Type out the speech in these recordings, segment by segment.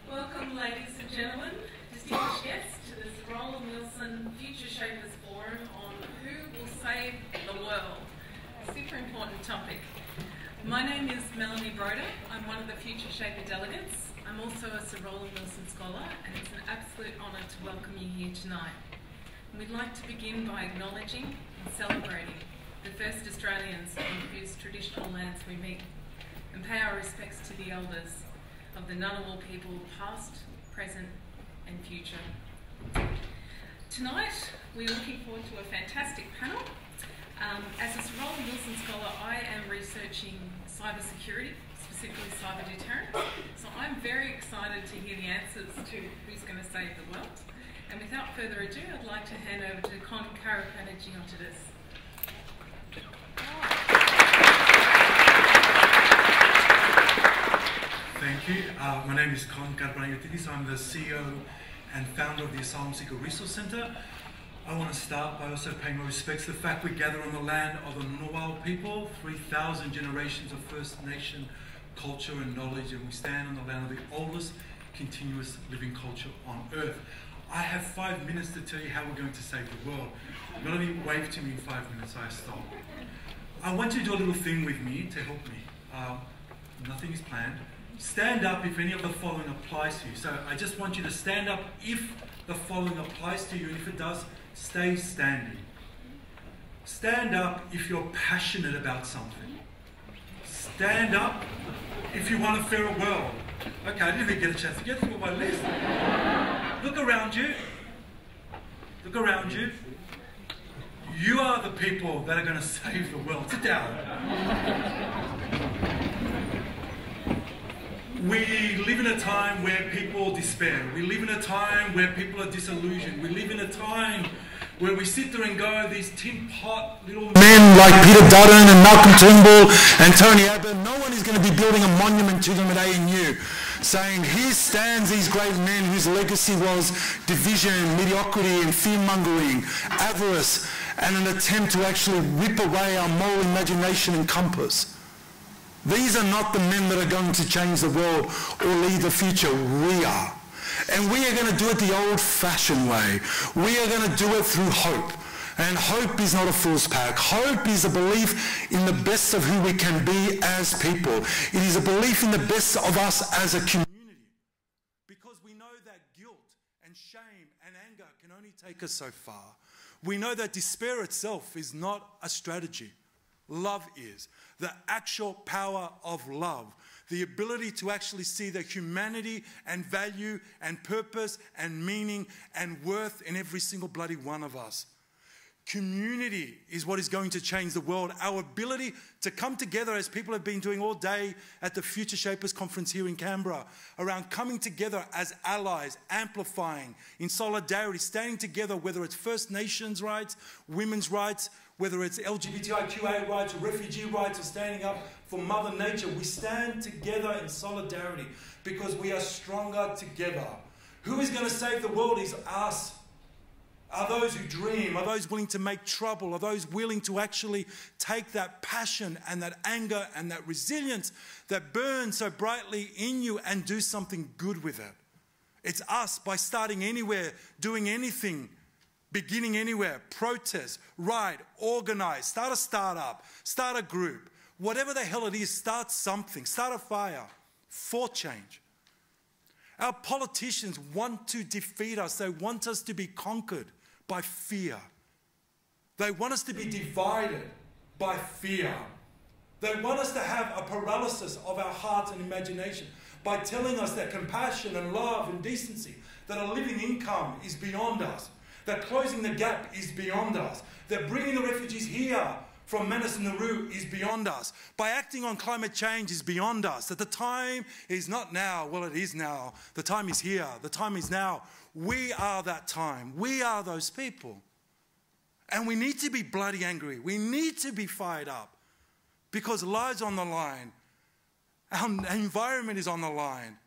Welcome, ladies and gentlemen, distinguished guests, to this Roland Wilson Future Shapers Forum on Who Will Save the World. A super important topic. My name is Melanie Broder. I'm one of the Future Shaper delegates. I'm also a Sir Roland Wilson Scholar, and it's an absolute honour to welcome you here tonight. And we'd like to begin by acknowledging and celebrating the first Australians on whose traditional lands we meet, and pay our respects to the elders of the Ngunnawal people, past, present and future. Tonight we're looking forward to a fantastic panel. As a Sir Roland Wilson Scholar, I am researching cyber security, specifically cyber deterrence. So I'm very excited to hear the answers to who's going to save the world. And without further ado, I'd like to hand over to Karapanagiotidis. Thank Thank you. My name is Con Carbanayotidis. I'm the CEO and founder of the Asylum Seeker Resource Centre. I want to start by also paying my respects to the fact we gather on the land of the Ngunnawal people, 3,000 generations of First Nation culture and knowledge, and we stand on the land of the oldest continuous living culture on earth. I have 5 minutes to tell you how we're going to save the world. Not only wave to me in 5 minutes, I stop. I want you to do a little thing with me to help me. Nothing is planned. Stand up if any of the following applies to you. So I just want you to stand up if the following applies to you, and if it does, stay standing. Stand up if you're passionate about something. Stand up if you want a fairer world. Okay, I didn't even get a chance to get through my list. Look around you. Look around you. You are the people that are going to save the world. Sit down. We live in a time where people despair. We live in a time where people are disillusioned. We live in a time where we sit there and go, these tin pot little men like Peter Dutton and Malcolm Turnbull and Tony Abbott, no one is going to be building a monument to them at ANU, saying, here stands these great men whose legacy was division, mediocrity and fear-mongering, avarice, and an attempt to actually rip away our moral imagination and compass. These are not the men that are going to change the world or lead the future. We are. And we are going to do it the old-fashioned way. We are going to do it through hope. And hope is not a fool's pack. Hope is a belief in the best of who we can be as people. It is a belief in the best of us as a community. Because we know that guilt and shame and anger can only take us so far. We know that despair itself is not a strategy. Love is. The actual power of love. The ability to actually see the humanity and value and purpose and meaning and worth in every single bloody one of us. Community is what is going to change the world. Our ability to come together, as people have been doing all day at the Future Shapers Conference here in Canberra, around coming together as allies, amplifying, in solidarity, standing together, whether it's First Nations rights, women's rights, whether it's LGBTIQA rights or refugee rights, or standing up for Mother Nature. We stand together in solidarity because we are stronger together. Who is going to save the world is us. Are those who dream, are those willing to make trouble, are those willing to actually take that passion and that anger and that resilience that burns so brightly in you and do something good with it. It's us by starting anywhere, doing anything, beginning anywhere, protest, write, organize, start a startup, start a group. Whatever the hell it is, start something, start a fire for change. Our politicians want to defeat us. They want us to be conquered by fear. They want us to be divided by fear. They want us to have a paralysis of our hearts and imagination by telling us that compassion and love and decency, that a living income is beyond us, that closing the gap is beyond us, that bringing the refugees here from Manus and Nauru is beyond us, by acting on climate change is beyond us, that the time is not now, well it is now, the time is here, the time is now. We are that time, we are those people. And we need to be bloody angry, we need to be fired up, because lives on the line, our environment is on the line,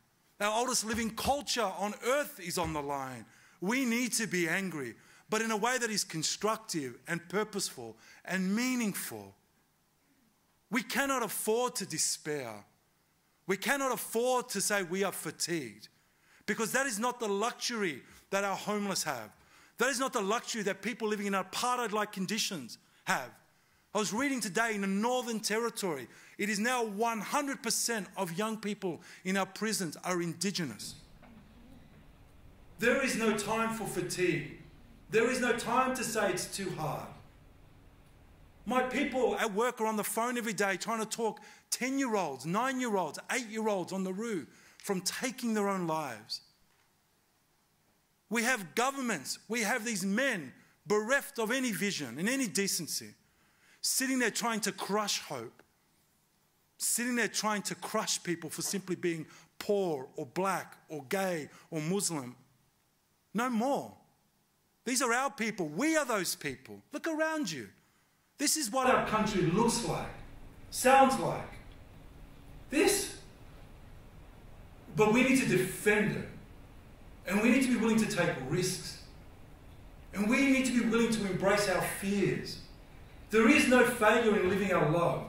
our oldest living culture on earth is on the line. We need to be angry, but in a way that is constructive and purposeful and meaningful. We cannot afford to despair. We cannot afford to say we are fatigued, because that is not the luxury that our homeless have. That is not the luxury that people living in apartheid-like conditions have. I was reading today in the Northern Territory, it is now 100% of young people in our prisons are Indigenous. There is no time for fatigue. There is no time to say it's too hard. My people at work are on the phone every day trying to talk 10-year-olds, 9-year-olds, 8-year-olds on the roo from taking their own lives. We have governments, we have these men bereft of any vision and any decency, sitting there trying to crush hope, sitting there trying to crush people for simply being poor or black or gay or Muslim. No more. These are our people. We are those people. Look around you. This is what our country looks like, sounds like. This. But we need to defend it. And we need to be willing to take risks. And we need to be willing to embrace our fears. There is no failure in living our love.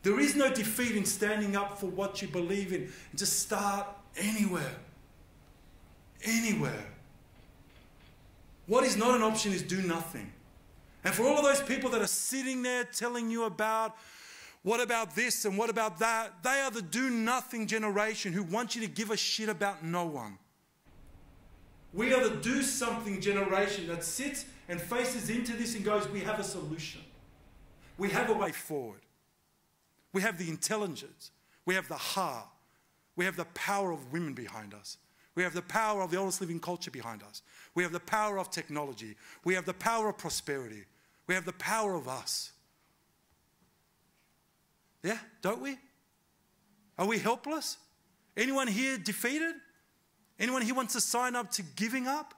There is no defeat in standing up for what you believe in. And just start anywhere. Anywhere. What is not an option is do nothing. And for all of those people that are sitting there telling you about what about this and what about that, they are the do-nothing generation who want you to give a shit about no one. We are the do-something generation that sits and faces into this and goes, we have a solution. We have a way forward. We have the intelligence. We have the heart. We have the power of women behind us. We have the power of the oldest living culture behind us. We have the power of technology. We have the power of prosperity. We have the power of us. Yeah, don't we? Are we helpless? Anyone here defeated? Anyone here wants to sign up to giving up?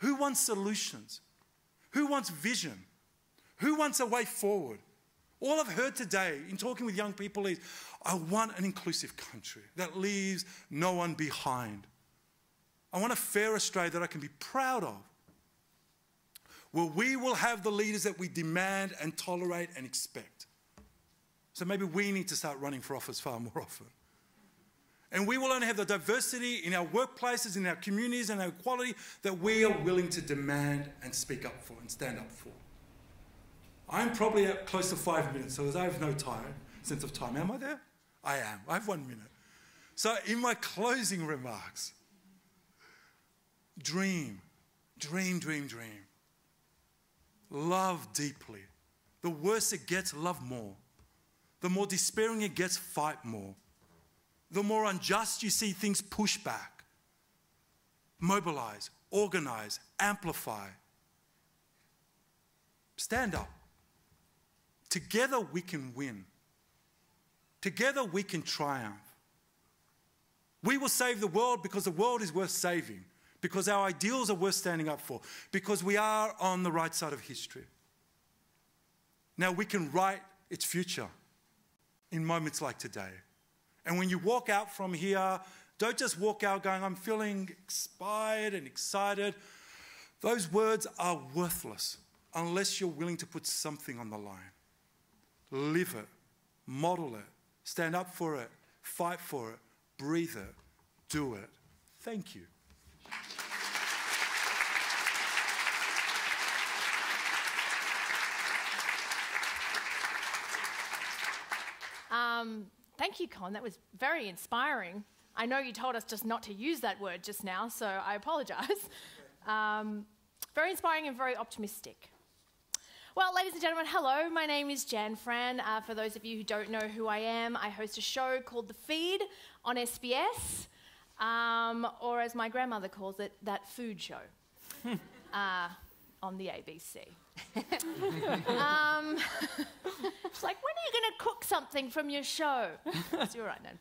Who wants solutions? Who wants vision? Who wants a way forward? All I've heard today in talking with young people is, I want an inclusive country that leaves no one behind. I want a fair Australia that I can be proud of, where we will have the leaders that we demand and tolerate and expect. So maybe we need to start running for office far more often. And we will only have the diversity in our workplaces, in our communities, and our equality that we are willing to demand and speak up for and stand up for. I'm probably at close to 5 minutes, so I have no sense of time. Am I there? I am. I have 1 minute. So in my closing remarks, dream, dream, dream, dream. Love deeply. The worse it gets, love more. The more despairing it gets, fight more. The more unjust you see things, push back. Mobilize, organize, amplify. Stand up. Together we can win. Together we can triumph. We will save the world because the world is worth saving, because our ideals are worth standing up for, because we are on the right side of history. Now we can write its future in moments like today. And when you walk out from here, don't just walk out going, I'm feeling inspired and excited. Those words are worthless unless you're willing to put something on the line. Live it, model it, stand up for it, fight for it, breathe it, do it. Thank you. Thank you, Con. That was very inspiring. I know you told us just not to use that word just now, so I apologise. Very inspiring and very optimistic. Well, ladies and gentlemen, hello. My name is Jan Fran. For those of you who don't know who I am, I host a show called The Feed on SBS, or as my grandmother calls it, That Food Show, on the ABC. She's like, when are you going to cook something from your show? So you're right, Nan.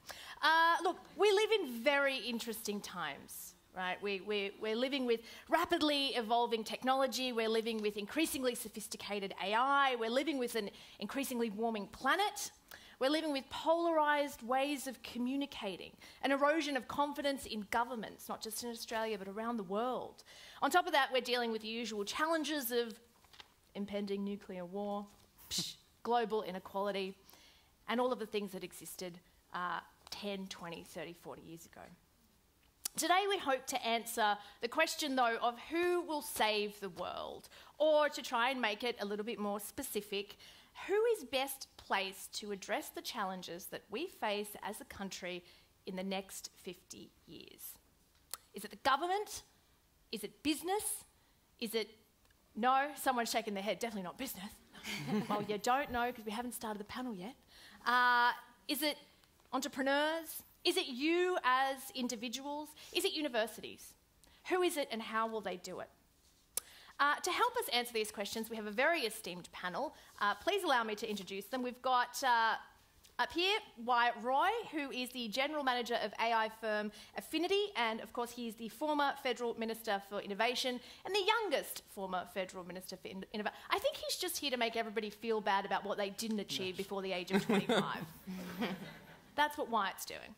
Look, we live in very interesting times, right? We're living with rapidly evolving technology. We're living with increasingly sophisticated AI. We're living with an increasingly warming planet. We're living with polarised ways of communicating, an erosion of confidence in governments, not just in Australia, but around the world. On top of that, we're dealing with the usual challenges of impending nuclear war, global inequality, and all of the things that existed 10, 20, 30, 40 years ago. Today we hope to answer the question, though, of who will save the world, or to try and make it a little bit more specific, who is best placed to address the challenges that we face as a country in the next 50 years? Is it the government? Is it business? Is it... No, someone's shaking their head, definitely not business. Well, you don't know because we haven't started the panel yet. Is it entrepreneurs? Is it you as individuals? Is it universities? Who is it and how will they do it? To help us answer these questions, we have a very esteemed panel. Please allow me to introduce them. We've got up here Wyatt Roy, who is the General Manager of AI firm Affinity, and of course he is the former Federal Minister for Innovation and the youngest former Federal Minister for Innovation. I think he's just here to make everybody feel bad about what they didn't achieve before the age of 25. That's what Wyatt's doing.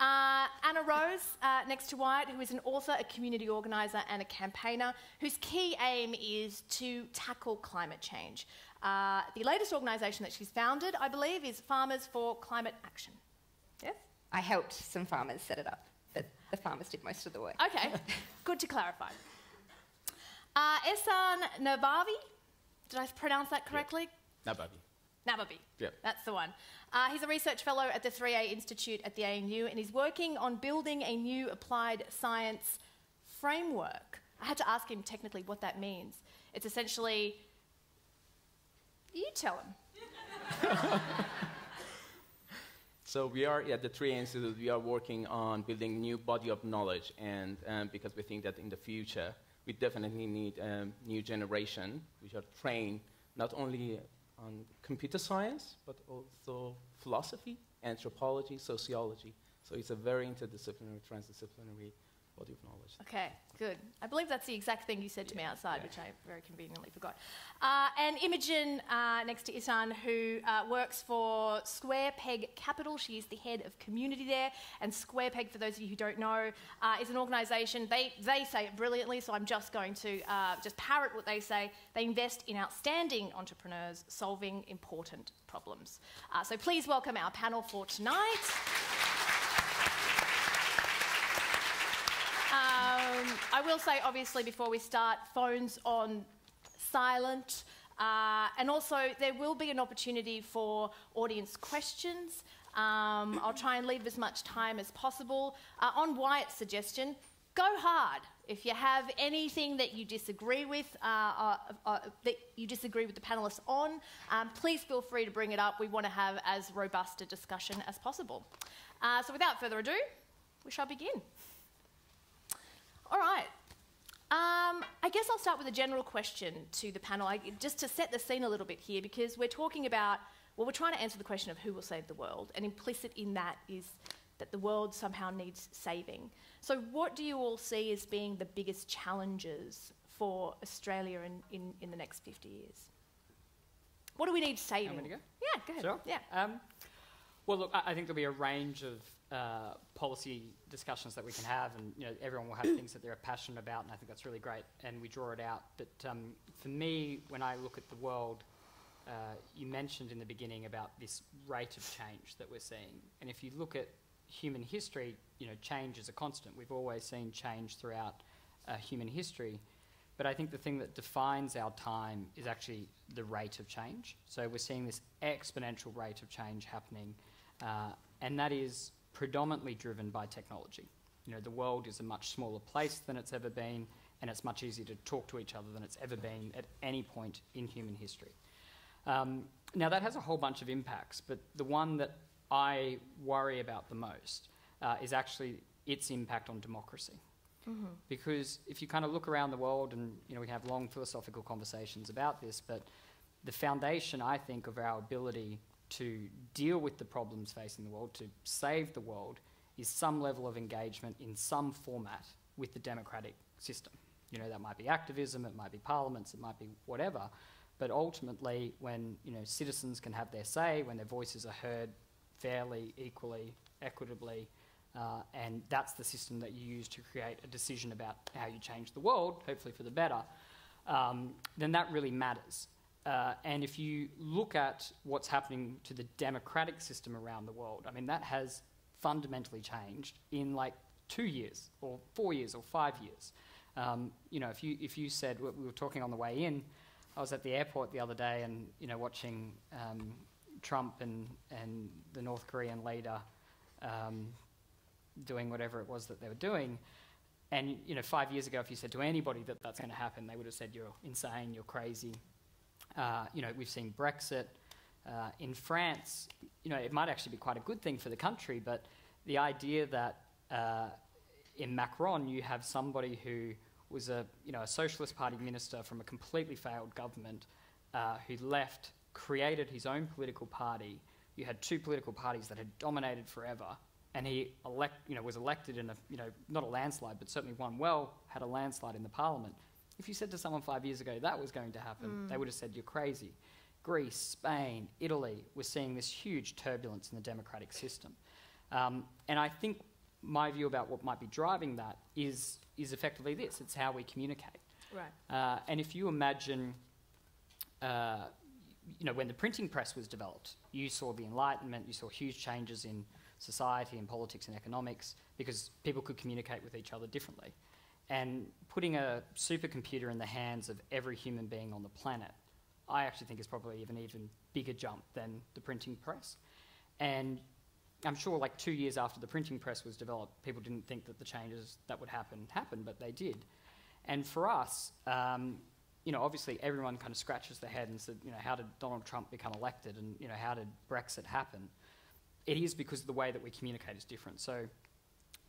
Anna Rose, next to Wyatt, who is an author, a community organiser and a campaigner, whose key aim is to tackle climate change. The latest organisation that she's founded, I believe, is Farmers for Climate Action. Yes? I helped some farmers set it up, but the farmers did most of the work. Okay, good to clarify. Ehsan Nabavi, did I pronounce that correctly? Nabavi. Nabavi, Yep. that's the one. He's a research fellow at the 3A Institute at the ANU, and he's working on building a new applied science framework. I had to ask him technically what that means. It's essentially, you tell him. So we are at the 3A Institute, we are working on building a new body of knowledge, and because we think that in the future, we definitely need a new generation which are trained not only on computer science, but also philosophy, anthropology, sociology. So it's a very interdisciplinary, transdisciplinary body of knowledge. Okay, good. I believe that's the exact thing you said to me outside, which I very conveniently forgot. And Imogen, next to Isan, who works for Square Peg Capital. She is the head of community there. And Square Peg, for those of you who don't know, is an organisation, they say it brilliantly, so I'm just going to just parrot what they say. They invest in outstanding entrepreneurs solving important problems. So please welcome our panel for tonight. I will say, obviously, before we start, phones on silent. And also, there will be an opportunity for audience questions. I'll try and leave as much time as possible. On Wyatt's suggestion, go hard. If you have anything that you disagree with, the panellists on, please feel free to bring it up. We want to have as robust a discussion as possible. So without further ado, we shall begin. All right. I guess I'll start with a general question to the panel, just to set the scene a little bit here, because we're talking about, well, we're trying to answer the question of who will save the world, and implicit in that is that the world somehow needs saving. So what do you all see as being the biggest challenges for Australia in the next 50 years? What do we need saving? Want me to go? Yeah, go ahead. Sure. Yeah. Well, look, I think there'll be a range of policy discussions that we can have, and everyone will have things that they're passionate about, and I think that's really great, and we draw it out. But for me, when I look at the world, you mentioned in the beginning about this rate of change that we're seeing, and if you look at human history, change is a constant. We've always seen change throughout human history, but I think the thing that defines our time is actually the rate of change. So we're seeing this exponential rate of change happening, and that is predominantly driven by technology. The world is a much smaller place than it's ever been, and it's much easier to talk to each other than it's ever been at any point in human history. Now, that has a whole bunch of impacts, but the one that I worry about the most is actually its impact on democracy. Mm-hmm. Because if you kind of look around the world, and we can have long philosophical conversations about this, but the foundation, I think, of our ability to deal with the problems facing the world, to save the world, is some level of engagement in some format with the democratic system. That might be activism, it might be parliaments, it might be whatever, but ultimately when citizens can have their say, when their voices are heard fairly, equally, equitably, and that's the system that you use to create a decision about how you change the world, hopefully for the better, then that really matters. And if you look at what's happening to the democratic system around the world, I mean, that has fundamentally changed in like 2 years or 4 years or 5 years. If you said, we were talking on the way in, I was at the airport the other day and, watching Trump and the North Korean leader doing whatever it was that they were doing. And, 5 years ago, if you said to anybody that that's going to happen, they would have said, you're insane, you're crazy. We've seen Brexit. In France, it might actually be quite a good thing for the country, but the idea that in Macron you have somebody who was a Socialist Party minister from a completely failed government who left, created his own political party. You had two political parties that had dominated forever, and he was elected in not a landslide, but certainly won well, had a landslide in the parliament. If you said to someone 5 years ago that was going to happen, they would have said, you're crazy. Greece, Spain, Italy, we're seeing this huge turbulence in the democratic system. And I think my view about what might be driving that is effectively this. It's how we communicate. Right. And if you imagine, when the printing press was developed, you saw the Enlightenment, you saw huge changes in society and politics and economics because people could communicate with each other differently. And putting a supercomputer in the hands of every human being on the planet, I actually think is probably an even bigger jump than the printing press. And I'm sure 2 years after the printing press was developed, people didn't think that the changes that would happen, but they did. And for us, obviously everyone kind of scratches their head and said, how did Donald Trump become elected and, how did Brexit happen? It is because the way that we communicate is different. So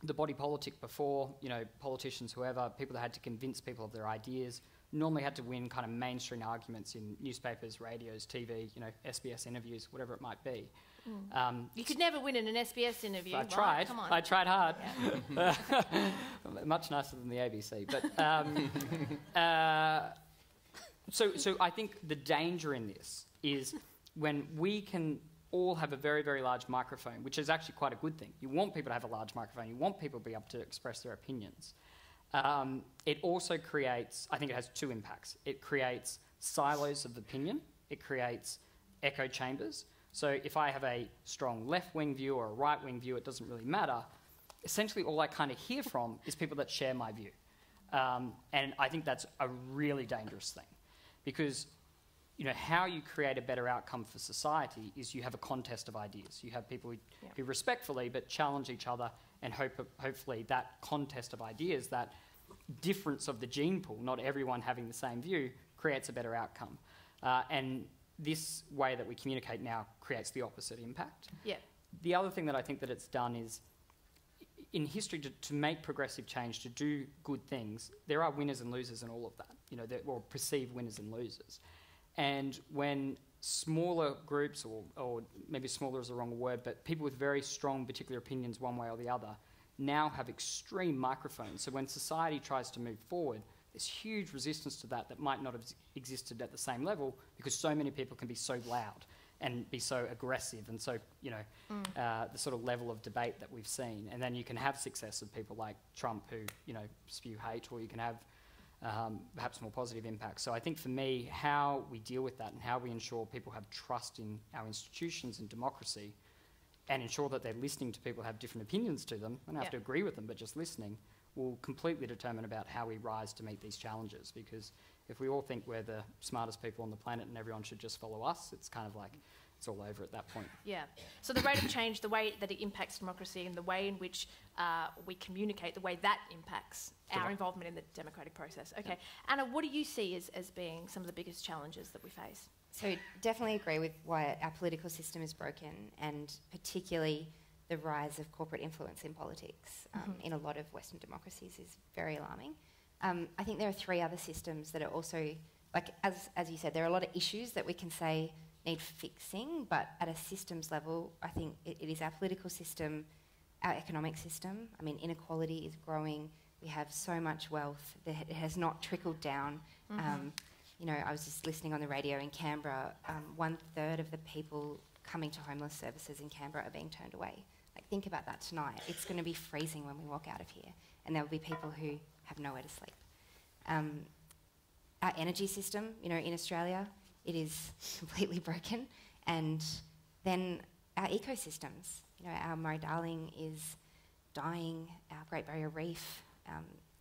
the body politic before, politicians, whoever, people that had to convince people of their ideas, normally had to win kind of mainstream arguments in newspapers, radios, TV, SBS interviews, whatever it might be. You could never win in an SBS interview. I tried. Come on. I tried hard. Yeah. Much nicer than the ABC. But so I think the danger in this is when we can all have a very, very large microphone, which is actually quite a good thing. You want people to have a large microphone. You want people to be able to express their opinions. It also creates, I think it has two impacts. It creates silos of opinion. It creates echo chambers. So if I have a strong left-wing view or a right-wing view, it doesn't really matter. Essentially, all I kind of hear from is people that share my view. And I think that's a really dangerous thing because, how you create a better outcome for society is you have a contest of ideas. You have people who respectfully but challenge each other and hopefully that contest of ideas, that difference of the gene pool, not everyone having the same view, creates a better outcome. And this way that we communicate now creates the opposite impact. Yeah. The other thing that I think that it's done is, in history, to make progressive change, to do good things, there are winners and losers in all of that, or perceived winners and losers. And when smaller groups, or maybe smaller is the wrong word, but people with very strong particular opinions one way or the other, now have extreme microphones. So when society tries to move forward, there's huge resistance to that might not have existed at the same level because so many people can be so loud and be so aggressive and so, the sort of level of debate that we've seen. And then you can have success of people like Trump who, spew hate, or you can have perhaps more positive impact. So I think for me, how we deal with that and how we ensure people have trust in our institutions and democracy and ensure that they're listening to people who have different opinions to them, and have to agree with them, but just listening, will completely determine about how we rise to meet these challenges. Because if we all think we're the smartest people on the planet and everyone should just follow us, it's kind of like it's all over at that point. Yeah. So the rate of change, the way that it impacts democracy and the way in which we communicate, the way that impacts our involvement in the democratic process. Okay. Yeah. Anna, what do you see as being some of the biggest challenges that we face? So definitely agree with why our political system is broken, and particularly the rise of corporate influence in politics in a lot of Western democracies is very alarming. I think there are three other systems that are also, as you said, there are a lot of issues that we can say need fixing, but at a systems level, I think it is our political system, our economic system. I mean, inequality is growing. We have so much wealth that it has not trickled down. I was just listening on the radio in Canberra, 1/3 of the people coming to homeless services in Canberra are being turned away. Think about that tonight. It's going to be freezing when we walk out of here, and there will be people who have nowhere to sleep. Our energy system, in Australia, it is completely broken. And then our ecosystems, our Murray-Darling is dying, our Great Barrier Reef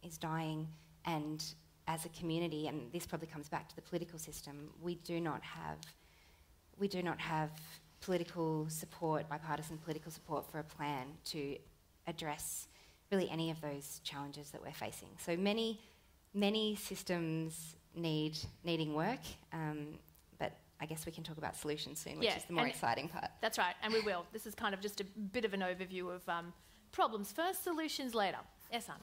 is dying, and as a community, and this probably comes back to the political system, we do not have political support, bipartisan political support for a plan to address really any of those challenges that we're facing. So many systems needing work, but I guess we can talk about solutions soon, which is the more exciting part. That's right, and we will. This is kind of just a bit of an overview of problems first, solutions later. Ehsan.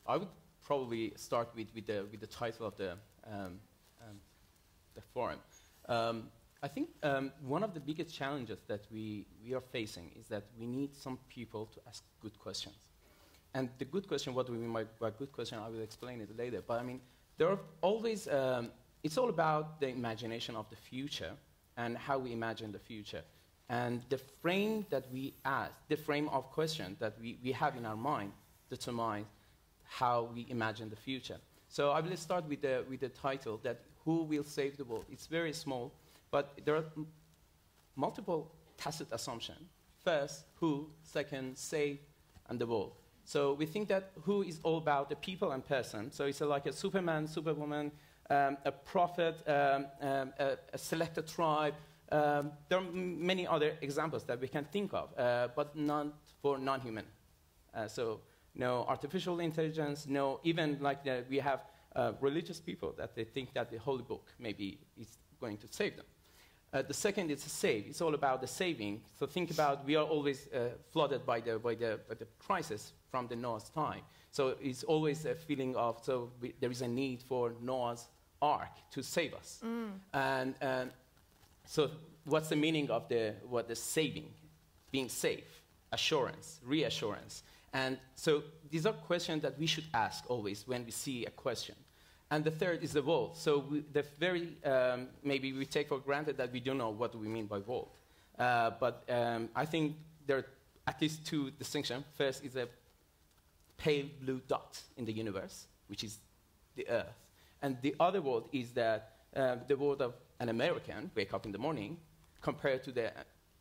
I would probably start with the title of the forum. I think one of the biggest challenges that we are facing is that we need some people to ask good questions. And the good question, what do we mean by good question? I will explain it later. But I mean, there are always, it's all about the imagination of the future. and how we imagine the future. And the frame that we ask, the frame of question that we have in our mind determines how we imagine the future. So I will start with the title, that who will save the world? It's very small, but there are multiple tacit assumptions. First, who, second, save, and the world. So we think that who is all about the people and person. So it's like a Superman, Superwoman, a prophet, a selected tribe. There are many other examples that we can think of, but not for non-human. So no artificial intelligence, no, even like we have religious people that they think that the Holy Book maybe is going to save them. The second is save. It's all about the saving. So think about, we are always flooded by the crisis from the Noah's time. So it's always a feeling of, there is a need for Noah's Ark to save us. And so what's the meaning of the saving? Being safe, assurance, reassurance. And so these are questions that we should ask always when we see a question. And the third is the world. So maybe we take for granted that we don't know what we mean by world. But I think there are at least two distinctions. First is a pale blue dot in the universe, which is the Earth. And the other world is that the world of an American wake up in the morning compared to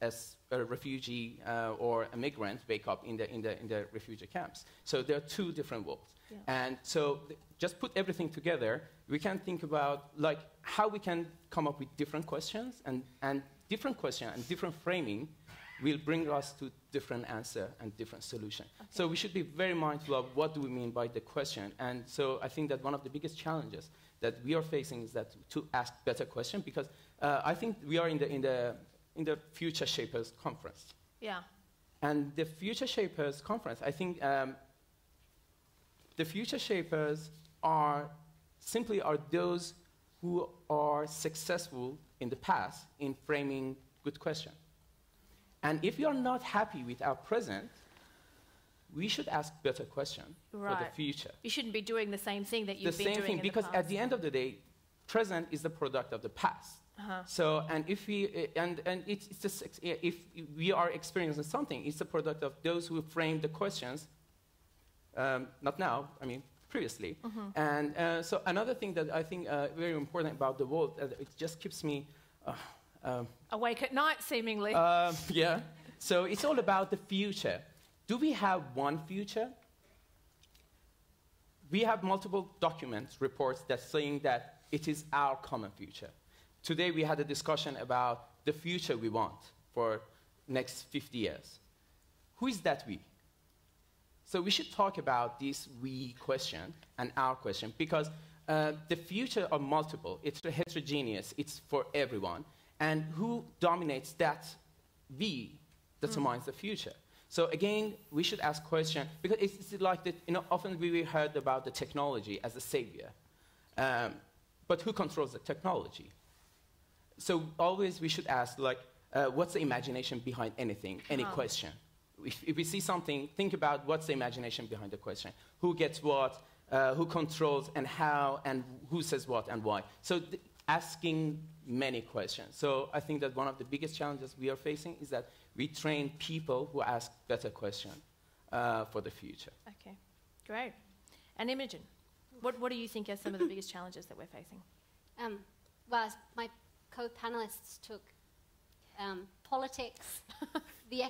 as a refugee or a migrant wake up in the refugee camps. So there are two different worlds. Yeah. And so just put everything together, we can think about like how we can come up with different questions, and different question and different framing will bring us to different answer and different solution. Okay. So we should be very mindful of what do we mean by the question. And so I think that one of the biggest challenges that we are facing is that to ask better questions, because I think we are in the Future Shapers Conference. Yeah. And the Future Shapers Conference, I think the Future Shapers are those who are successful in the past in framing good questions. And if you are not happy with our present, we should ask better questions for the future. You shouldn't be doing the same thing that you've been doing in the past. Because at the end of the day, present is the product of the past. So, and if we are experiencing something, it's the product of those who framed the questions. Not now, I mean, previously. And so another thing that I think very important about the world, it just keeps me awake at night, seemingly. Yeah. So it's all about the future. Do we have one future? We have multiple documents, reports that saying that it is our common future. Today we had a discussion about the future we want for next 50 years. Who is that we? So we should talk about this we question and our question, because the future are multiple. It's heterogeneous. It's for everyone. And who dominates that we determines the future. So again, we should ask questions, because it's like that, often we heard about the technology as a savior. But who controls the technology? So always we should ask, like, what's the imagination behind anything, any question? If we see something, think about what's the imagination behind the question. Who gets what, who controls, and how, and who says what and why. So asking many questions. So I think that one of the biggest challenges we are facing is that we train people who ask better questions for the future. Okay, great. And Imogen, what do you think are some of the biggest challenges that we're facing? Well, my co-panelists took politics, the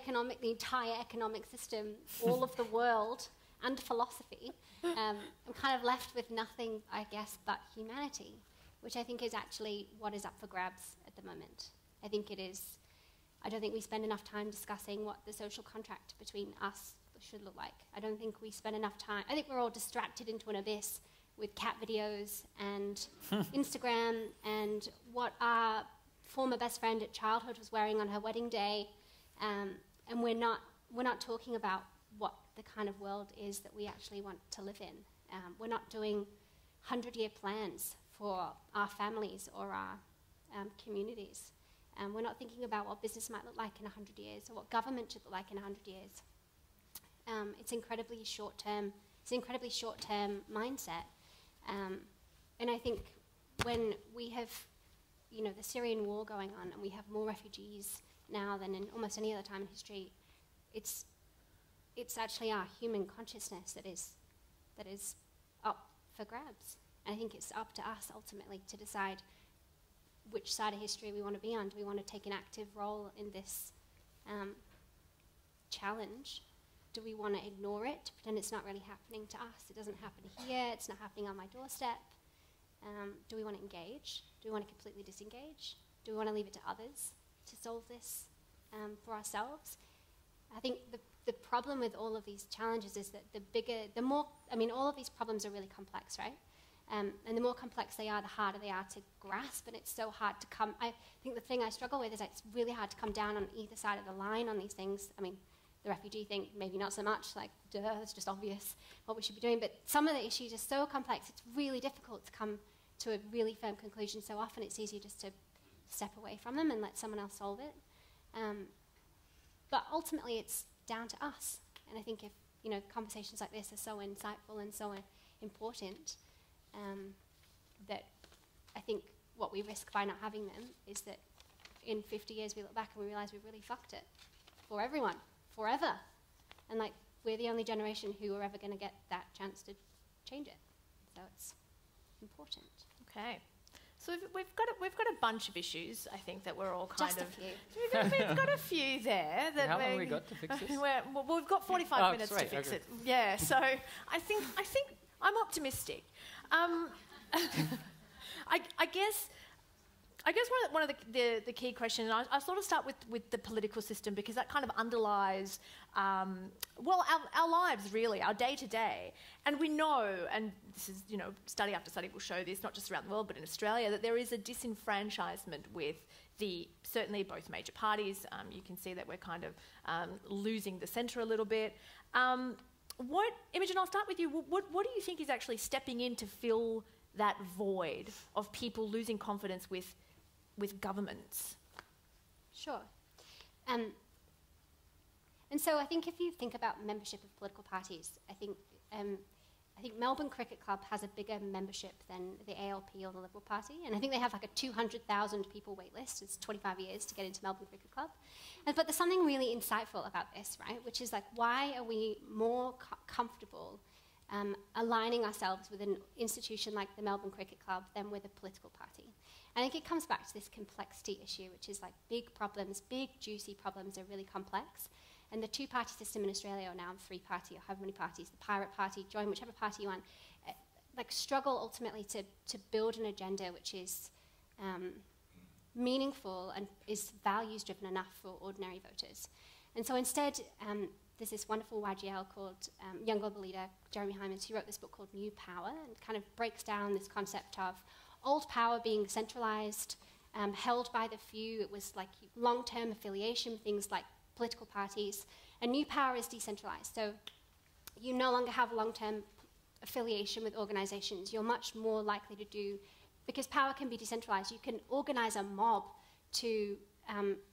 entire economic system, all of the world, and philosophy. I'm kind of left with nothing, I guess, but humanity, which I think is actually what is up for grabs at the moment. I don't think we spend enough time discussing what the social contract between us should look like. I don't think we spend enough time. I think we're all distracted into an abyss with cat videos and Instagram and what our former best friend at childhood was wearing on her wedding day, and we're not talking about what the kind of world is that we actually want to live in. We're not doing 100-year plans for our families or our communities. We're not thinking about what business might look like in 100 years or what government should look like in 100 years. It's incredibly short-term. It's an incredibly short-term mindset. And I think when we have, the Syrian war going on, and we have more refugees now than in almost any other time in history. It's actually our human consciousness that is up for grabs. And I think it's up to us ultimately to decide which side of history we want to be on. Do we want to take an active role in this challenge? Do we want to ignore it, pretend it's not really happening to us? It doesn't happen here, it's not happening on my doorstep. Do we want to engage? Do we want to completely disengage? Do we want to leave it to others to solve this for ourselves? I think the problem with all of these challenges is that all of these problems are really complex, right? And the more complex they are, the harder they are to grasp, and it's so hard to come. I think the thing I struggle with is that it's really hard to come down on either side of the line on these things. I mean, the refugee thing, maybe not so much, like, duh, it's just obvious what we should be doing, but some of the issues are so complex, it's really difficult to come to a really firm conclusion. So often it's easier just to step away from them and let someone else solve it. But ultimately it's down to us. And I think if, conversations like this are so insightful and so important, that I think what we risk by not having them is that in 50 years we look back and we realise we really fucked it for everyone, forever. And we're the only generation who are ever going to get that chance to change it. So it's important. Okay. So we've got a bunch of issues, I think, that we're all kind Just of... a few. We've got a few there. That How long have we got to fix this? We've got 45 minutes to fix it. Yeah, so I think I'm optimistic. I guess one of the key questions, and I sort of start with the political system, because that kind of underlies, our lives really, our day-to-day. And we know, and this is, study after study will show this, not just around the world, but in Australia, that there is a disenfranchisement with certainly both major parties. You can see that we're kind of losing the centre a little bit. Imogen, I'll start with you. What do you think is actually stepping in to fill that void of people losing confidence with governments? Sure. And so I think if you think about membership of political parties, I think Melbourne Cricket Club has a bigger membership than the ALP or the Liberal Party, and I think they have a 200,000 people wait list. It's 25 years to get into Melbourne Cricket Club. But there's something really insightful about this, right? Which is why are we more comfortable aligning ourselves with an institution like the Melbourne Cricket Club than with a political party? I think it comes back to this complexity issue, which is big problems, big juicy problems are really complex. And the two-party system in Australia, or now three-party, or however many parties, the Pirate Party, join whichever party you want, struggle ultimately to build an agenda which is meaningful and is values-driven enough for ordinary voters. And so instead, there's this wonderful YGL called young global leader, Jeremy Hyman. He wrote this book called New Power, and kind of breaks down this concept of old power being centralised, held by the few. It was long-term affiliation with things like political parties, and new power is decentralised. So you no longer have long-term affiliation with organisations. You're much more likely to do, because power can be decentralised, you can organise a mob to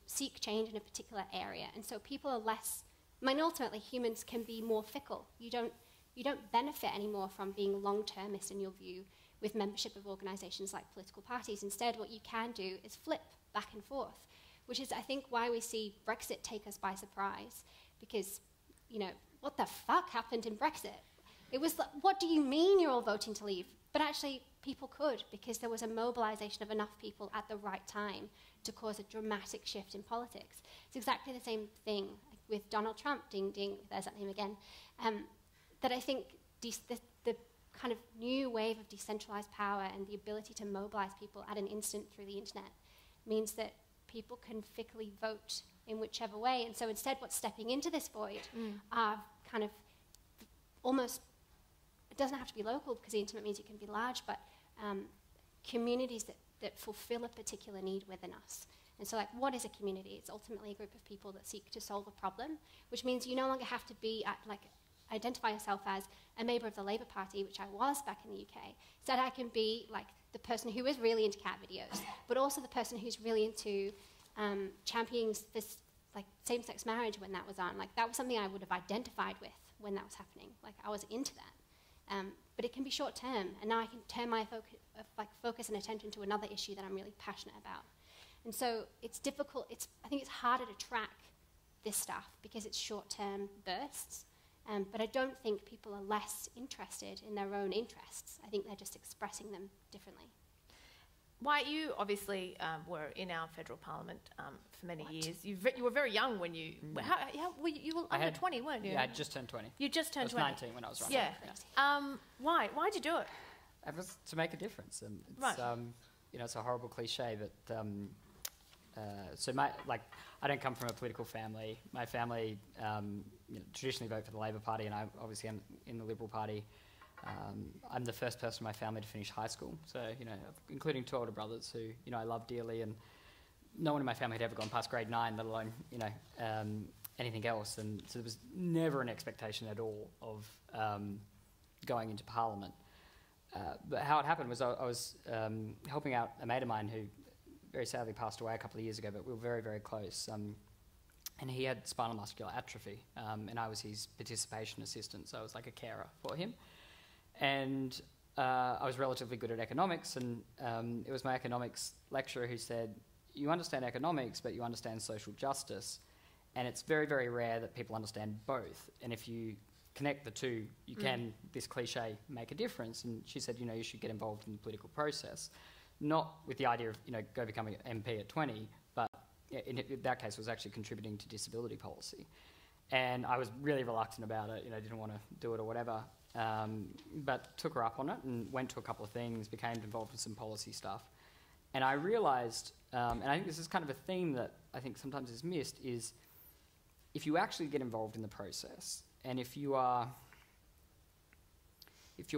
seek change in a particular area. And so people are less, ultimately humans can be more fickle. You don't benefit anymore from being long-termist in your view with membership of organisations like political parties. Instead, what you can do is flip back and forth, which is, I think, why we see Brexit take us by surprise. Because, what the fuck happened in Brexit? It was what do you mean you're all voting to leave? But actually, people could, because there was a mobilisation of enough people at the right time to cause a dramatic shift in politics. It's exactly the same thing with Donald Trump, ding, ding, there's that name again, that I think the kind of new wave of decentralised power and the ability to mobilise people at an instant through the internet means that people can fickly vote in whichever way. And so instead what's stepping into this void are kind of almost, it doesn't have to be local because the internet means it can be large, but communities that fulfill a particular need within us. And so what is a community? It's ultimately a group of people that seek to solve a problem, which means you no longer have to be identify yourself as a member of the Labour Party, which I was back in the UK. Instead, I can be the person who is really into cat videos, but also the person who's really into championing this same-sex marriage when that was on. That was something I would have identified with when that was happening. I was into that. But it can be short term, and now I can turn my focus and attention to another issue that I'm really passionate about. And so it's difficult. I think it's harder to track this stuff because it's short-term bursts. But I don't think people are less interested in their own interests. I think they're just expressing them differently. Wyatt, you obviously were in our federal parliament for many years. You were very young when you... you were under 20, weren't you? Yeah, I just turned 20. You just turned 20? I was 19 when I was running. Yeah. Why? Why'd you do it? It was to make a difference. And it's, right. It's a horrible cliche, but... I don't come from a political family. My family traditionally vote for the Labor Party, and I obviously am in the Liberal Party. I'm the first person in my family to finish high school, so including two older brothers who I love dearly, and no one in my family had ever gone past grade 9, let alone anything else. And so there was never an expectation at all of going into Parliament. But how it happened was I was helping out a mate of mine who very sadly passed away a couple of years ago, but we were very, very close. And he had spinal muscular atrophy, and I was his participation assistant, so I was like a carer for him. And I was relatively good at economics, and it was my economics lecturer who said, you understand economics, but you understand social justice, and it's very, very rare that people understand both. And if you connect the two, you can, this cliche, make a difference. And she said, you should get involved in the political process. Not with the idea of, go become an MP at 20, but in that case, was actually contributing to disability policy. And I was really reluctant about it, didn't want to do it or whatever, but took her up on it and went to a couple of things, became involved in some policy stuff. And I realised, and I think this is kind of a theme that I think sometimes is missed, is if you actually get involved in the process, and if you're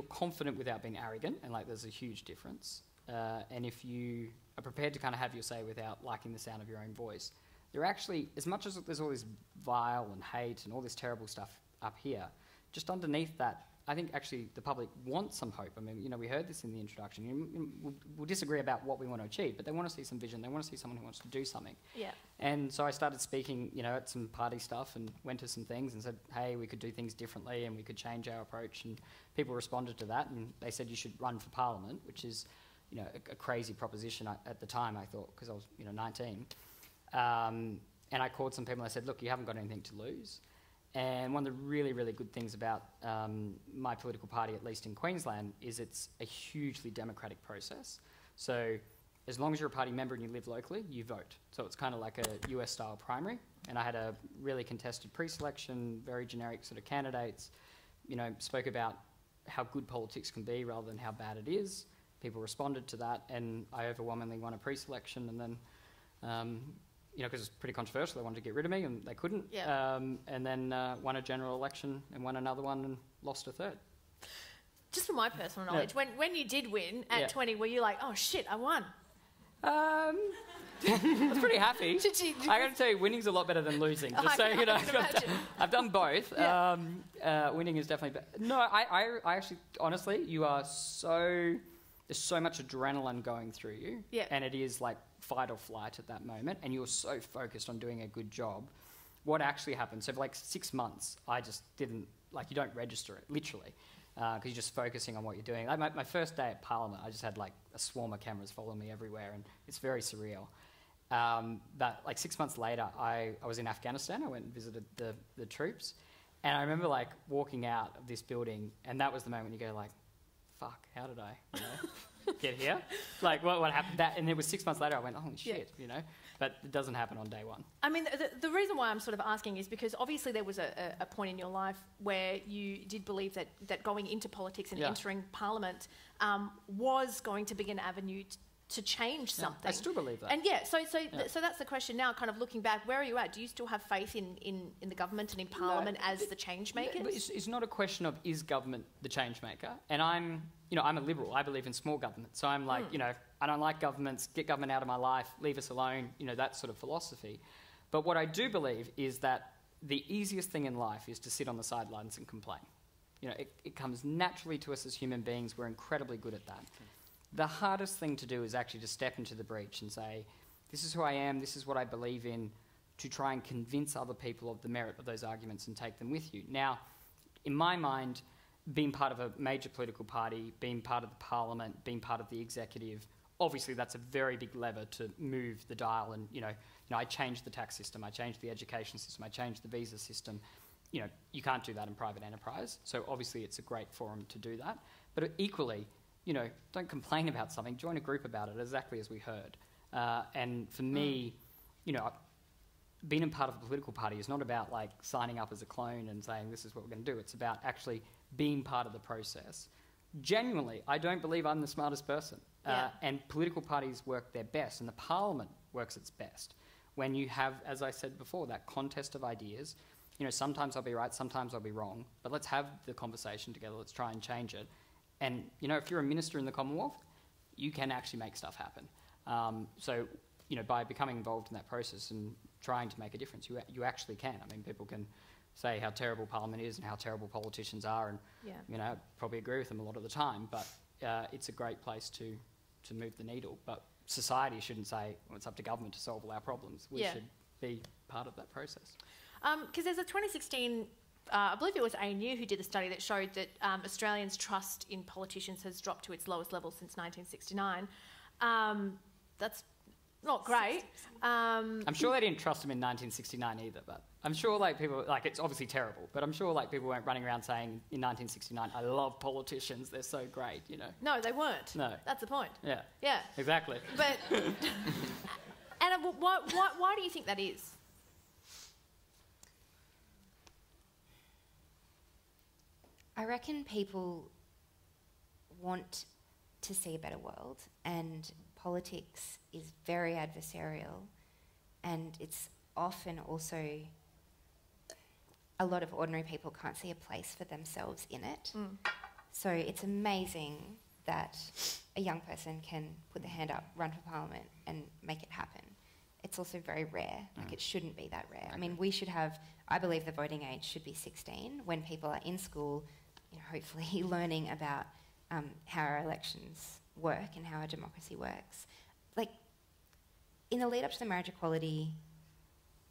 confident without being arrogant, and there's a huge difference, and if you are prepared to kind of have your say without liking the sound of your own voice, there are actually, as much as there's all this vile and hate and all this terrible stuff up here, just underneath that, I think actually the public wants some hope. I mean, we heard this in the introduction. We'll disagree about what we want to achieve, but they want to see some vision. They want to see someone who wants to do something. Yeah. And so I started speaking, at some party stuff and went to some things and said, hey, we could do things differently and we could change our approach. And people responded to that, and they said you should run for Parliament, which is a crazy proposition at the time, I thought, because I was 19. And I called some people and I said, look, you haven't got anything to lose. And one of the really, really good things about my political party, at least in Queensland, is it's a hugely democratic process. So as long as you're a party member and you live locally, you vote. So it's kind of like a US-style primary. And I had a really contested pre-selection, very generic sort of candidates, spoke about how good politics can be rather than how bad it is. People responded to that, and I overwhelmingly won a pre-selection, and then, because it's pretty controversial, they wanted to get rid of me, and they couldn't. Yeah. And then won a general election, and won another one, and lost a third. Just from my personal knowledge, when you did win at 20, were you like, oh shit, I won? I was pretty happy. I got to tell you, winning's a lot better than losing. Just so you know, I've done both. Yeah. Winning is definitely better. No, I actually, honestly, there's so much adrenaline going through you, and it is like fight or flight at that moment, and you're so focused on doing a good job. What actually happened, so for 6 months, I just didn't, you don't register it, literally, because you're just focusing on what you're doing. My first day at Parliament, I just had a swarm of cameras following me everywhere, and it's very surreal. But 6 months later, I was in Afghanistan. I went and visited the troops, and I remember walking out of this building, and that was the moment you go fuck, how did I get here? What happened? And it was 6 months later, I went, holy shit, But it doesn't happen on day one. I mean, the reason why I'm sort of asking is because obviously there was a point in your life where you did believe that going into politics and entering Parliament was going to be an avenue to change something. I still believe that. And so that's the question now, kind of looking back, where are you at? Do you still have faith in the government and in Parliament as the change makers? But it's not a question of is government the change maker? And I'm a liberal. I believe in small government. So I'm I don't like governments, get government out of my life, leave us alone, that sort of philosophy. But what I do believe is that the easiest thing in life is to sit on the sidelines and complain. It comes naturally to us as human beings. We're incredibly good at that. The hardest thing to do is actually to step into the breach and say, this is who I am, this is what I believe in, to try and convince other people of the merit of those arguments and take them with you. Now, in my mind, being part of a major political party, being part of the parliament, being part of the executive, obviously that's a very big lever to move the dial. And, I changed the tax system, I changed the education system, I changed the visa system. You can't do that in private enterprise. So obviously it's a great forum to do that. But equally, don't complain about something, join a group about it, exactly as we heard. And for me, being a part of a political party is not about like signing up as a clone and saying this is what we're going to do. It's about actually being part of the process. Genuinely, I don't believe I'm the smartest person. And political parties work their best, and the parliament works its best when you have, as I said before, that contest of ideas. Sometimes I'll be right, sometimes I'll be wrong, but let's have the conversation together, let's try and change it. And, if you're a minister in the Commonwealth, you can actually make stuff happen. So, by becoming involved in that process and trying to make a difference, you actually can. I mean, people can say how terrible Parliament is and how terrible politicians are, and, I probably agree with them a lot of the time, but it's a great place to move the needle. But society shouldn't say, well, it's up to government to solve all our problems. We should be part of that process. Because there's a 2016, I believe it was ANU who did a study that showed that Australians' trust in politicians has dropped to its lowest level since 1969. That's not great. I'm sure they didn't trust them in 1969 either, but I'm sure people, it's obviously terrible, but I'm sure people weren't running around saying in 1969, I love politicians, they're so great, No, they weren't. No. That's the point. Yeah. Yeah. Exactly. But, Anna, why do you think that is? I reckon people want to see a better world, and politics is very adversarial, and it's often also a lot of ordinary people can't see a place for themselves in it. So it's amazing that a young person can put their hand up, run for Parliament and make it happen. It's also very rare. It shouldn't be that rare. I mean, we should have, I believe the voting age should be 16 when people are in school, hopefully learning about how our elections work and how our democracy works. In the lead up to the marriage equality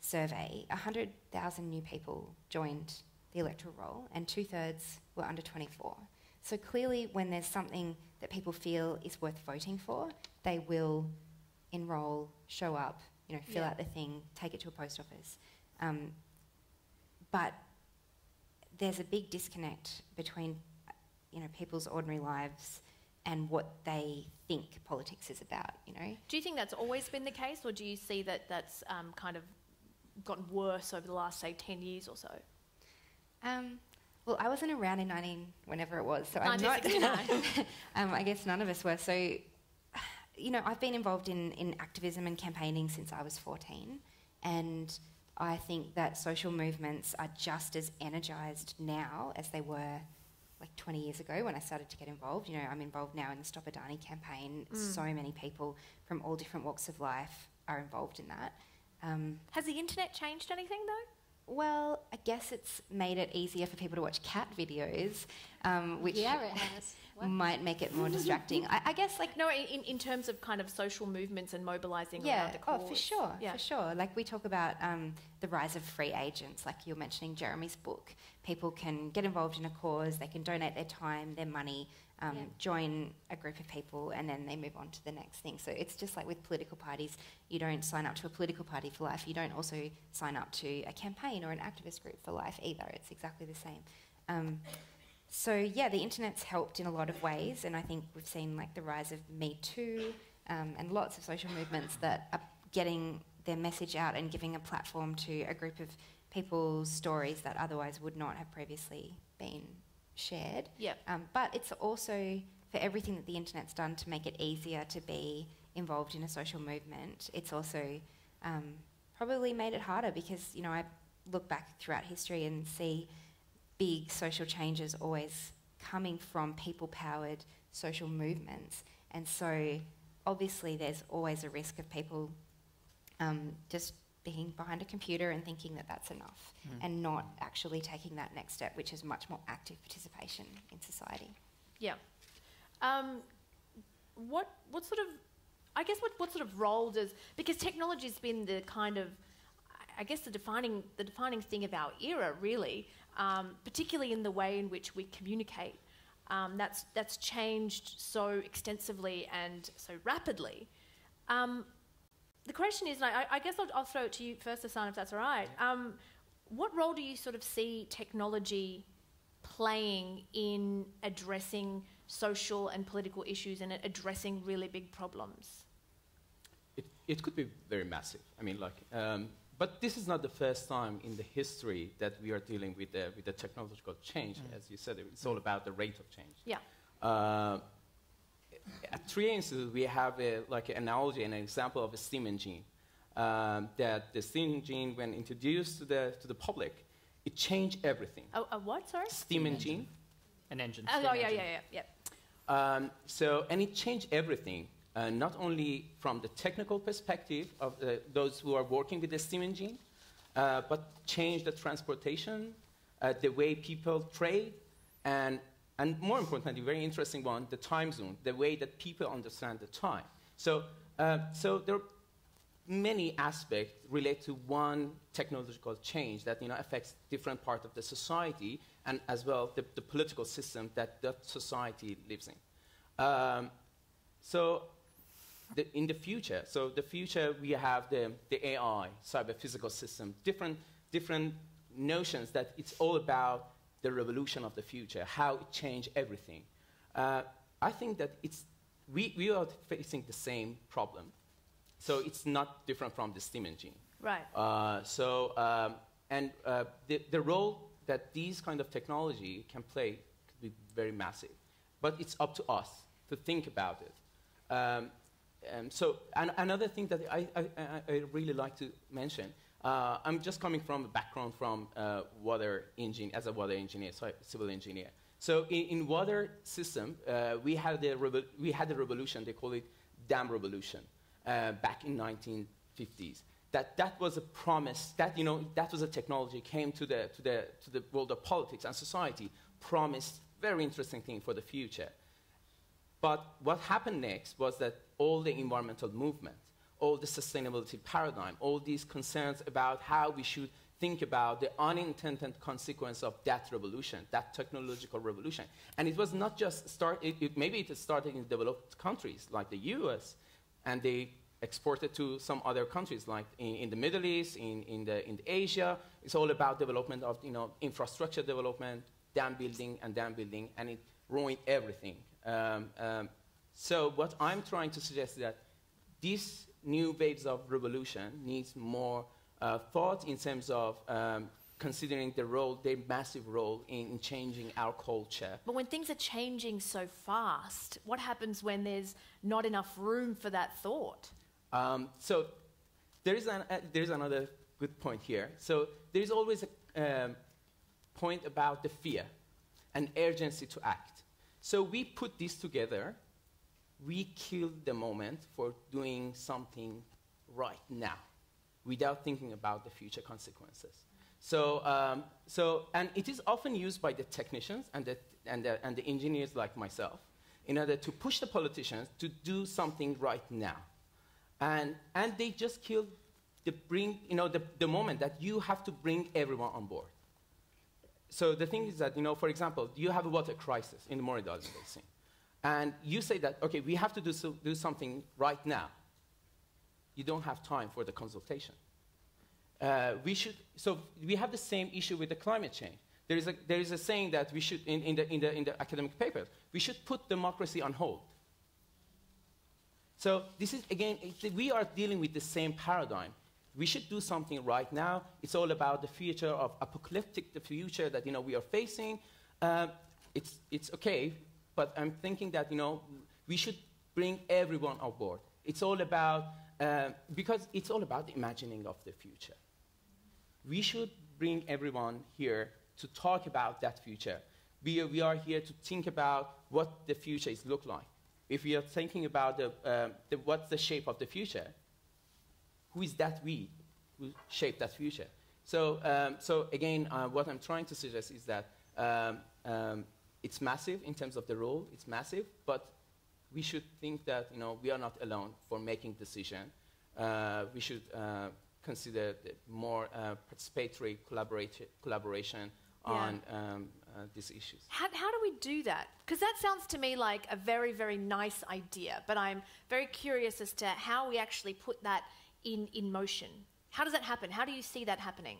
survey, 100,000 new people joined the electoral roll and 2/3 were under 24. So clearly when there's something that people feel is worth voting for, they will enrol, show up, fill out the thing, take it to a post office. But there's a big disconnect between, people's ordinary lives and what they think politics is about, Do you think that's always been the case, or do you see that that's kind of gotten worse over the last, say, 10 years or so? Well, I wasn't around in whenever it was, so 1969. I guess none of us were. So, I've been involved in activism and campaigning since I was 14, and I think that social movements are just as energised now as they were 20 years ago when I started to get involved. I'm involved now in the Stop Adani campaign. So many people from all different walks of life are involved in that. Has the internet changed anything though? Well, I guess it's made it easier for people to watch cat videos, which it has. might make it more distracting. I guess No, in terms of kind of social movements and mobilising around the cause. Oh, for sure. We talk about the rise of free agents, like you're mentioning Jeremy's book. People can get involved in a cause, they can donate their time, their money, join a group of people, and then they move on to the next thing. So it's just like with political parties, you don't sign up to a political party for life. You don't also sign up to a campaign or an activist group for life either. It's exactly the same. So the internet's helped in a lot of ways, and I think we've seen the rise of Me Too and lots of social movements that are getting their message out and giving a platform to a group of people's stories that otherwise would not have previously been shared. But it's also, for everything that the internet's done to make it easier to be involved in a social movement, it's also probably made it harder because, I look back throughout history and see big social changes always coming from people-powered social movements. And so obviously there's always a risk of people just being behind a computer and thinking that that's enough and not actually taking that next step, which is much more active participation in society. What sort of, I guess what sort of role does, because technology's been the kind of, I guess the defining thing of our era, really, particularly in the way in which we communicate. That's changed so extensively and so rapidly. The question is, and I guess I'll throw it to you first, Hassan, if that's all right. What role do you sort of see technology playing in addressing social and political issues and addressing really big problems? It could be very massive. I mean, like, but this is not the first time in the history that we are dealing with the technological change. As you said, it's all about the rate of change. Yeah. At 3 Institute, we have like an analogy and an example of a steam engine. That the steam engine, when introduced to the public, it changed everything. A what? Sorry. Steam engine. An engine. Oh, yeah. So, and it changed everything. Not only from the technical perspective of those who are working with the steam engine, but changed the transportation, the way people trade, and more importantly, very interesting one, the time zone, the way that people understand the time. So there are many aspects related to one technological change that affects different parts of the society and as well the political system that society lives in. In the future, we have the AI, cyber-physical system, different notions that it's all about the revolution of the future, how it changed everything. I think that we are facing the same problem. So it's not different from the steam engine. Right. The role that these kind of technology can play could be very massive. But it's up to us to think about it. Another thing that I really like to mention, I'm just coming from a background from water engineer, as a water engineer, so civil engineer. So in water system, we had a revolution. They call it dam revolution back in 1950s. That was a promise. That was a technology came to the world of politics and society, promised very interesting thing for the future. But what happened next was that all the environmental movement, all the sustainability paradigm, all these concerns about how we should think about the unintended consequence of that revolution, that technological revolution. And it was not just maybe it started in developed countries like the US, and they exported to some other countries like in the Middle East, in Asia. It's all about development of infrastructure development, dam building, and it ruined everything. So what I'm trying to suggest is that these new waves of revolution needs more thought in terms of considering their massive role in changing our culture. But when things are changing so fast, what happens when there's not enough room for that thought? So there is another good point here. So there is always a point about the fear and urgency to act. So we put this together. We kill the moment for doing something right now without thinking about the future consequences. And it is often used by the technicians and the engineers like myself in order to push the politicians to do something right now. And they just kill the moment that you have to bring everyone on board. So the thing is that, for example, you have a water crisis in the Moridal Basin. And you say that, okay, we have to do something right now. You don't have time for the consultation. So we have the same issue with the climate change. There is a saying that we should, in the academic papers, we should put democracy on hold. So this is, again, we are dealing with the same paradigm. We should do something right now. It's all about the future of apocalyptic, the future that we are facing. It's okay, but I'm thinking that we should bring everyone on board. It's all about because it's all about the imagining of the future. We should bring everyone here to talk about that future. We are here to think about what the future is look like. If we are thinking about what's the shape of the future, who is that we who shape that future? So again, what I'm trying to suggest is that it's massive in terms of the role. It's massive, but we should think that we are not alone for making decision. We should consider the more participatory collaboration on these issues. How do we do that? Because that sounds to me like a very, very nice idea, but I'm very curious as to how we actually put that in motion. How does that happen? How do you see that happening?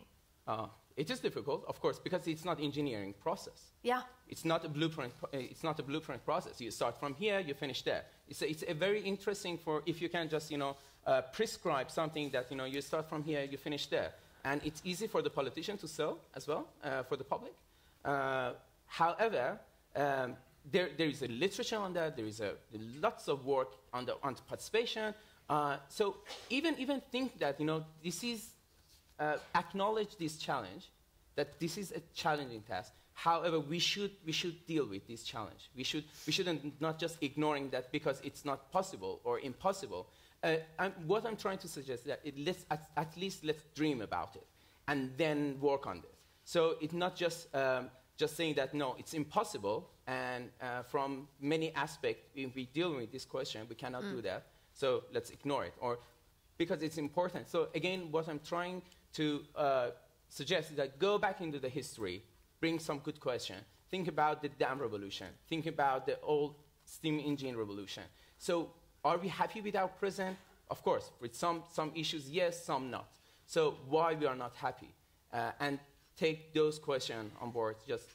It is difficult, of course, because it's not engineering process. Yeah. It's not a blueprint. It's not a blueprint process. You start from here, you finish there. It's a very interesting for if you can just prescribe something that you start from here, you finish there, and it's easy for the politician to sell as well for the public. However, there is a literature on that. There is lots of work on participation. So even think that this is acknowledge this challenge, that this is a challenging task. However, we should deal with this challenge. We shouldn't not just ignoring that because it's not possible or impossible. What I'm trying to suggest is that at least let's dream about it and then work on this. So it's not just saying that no, it's impossible, and from many aspects, if we deal with this question, we cannot do that. So let's ignore it, or because it's important. So again, what I'm trying to suggest is that go back into the history, bring some good question. Think about the dam revolution. Think about the old steam engine revolution. So are we happy with our present? Of course, with some issues, yes, some not. So why we are not happy? And take those questions on board. Just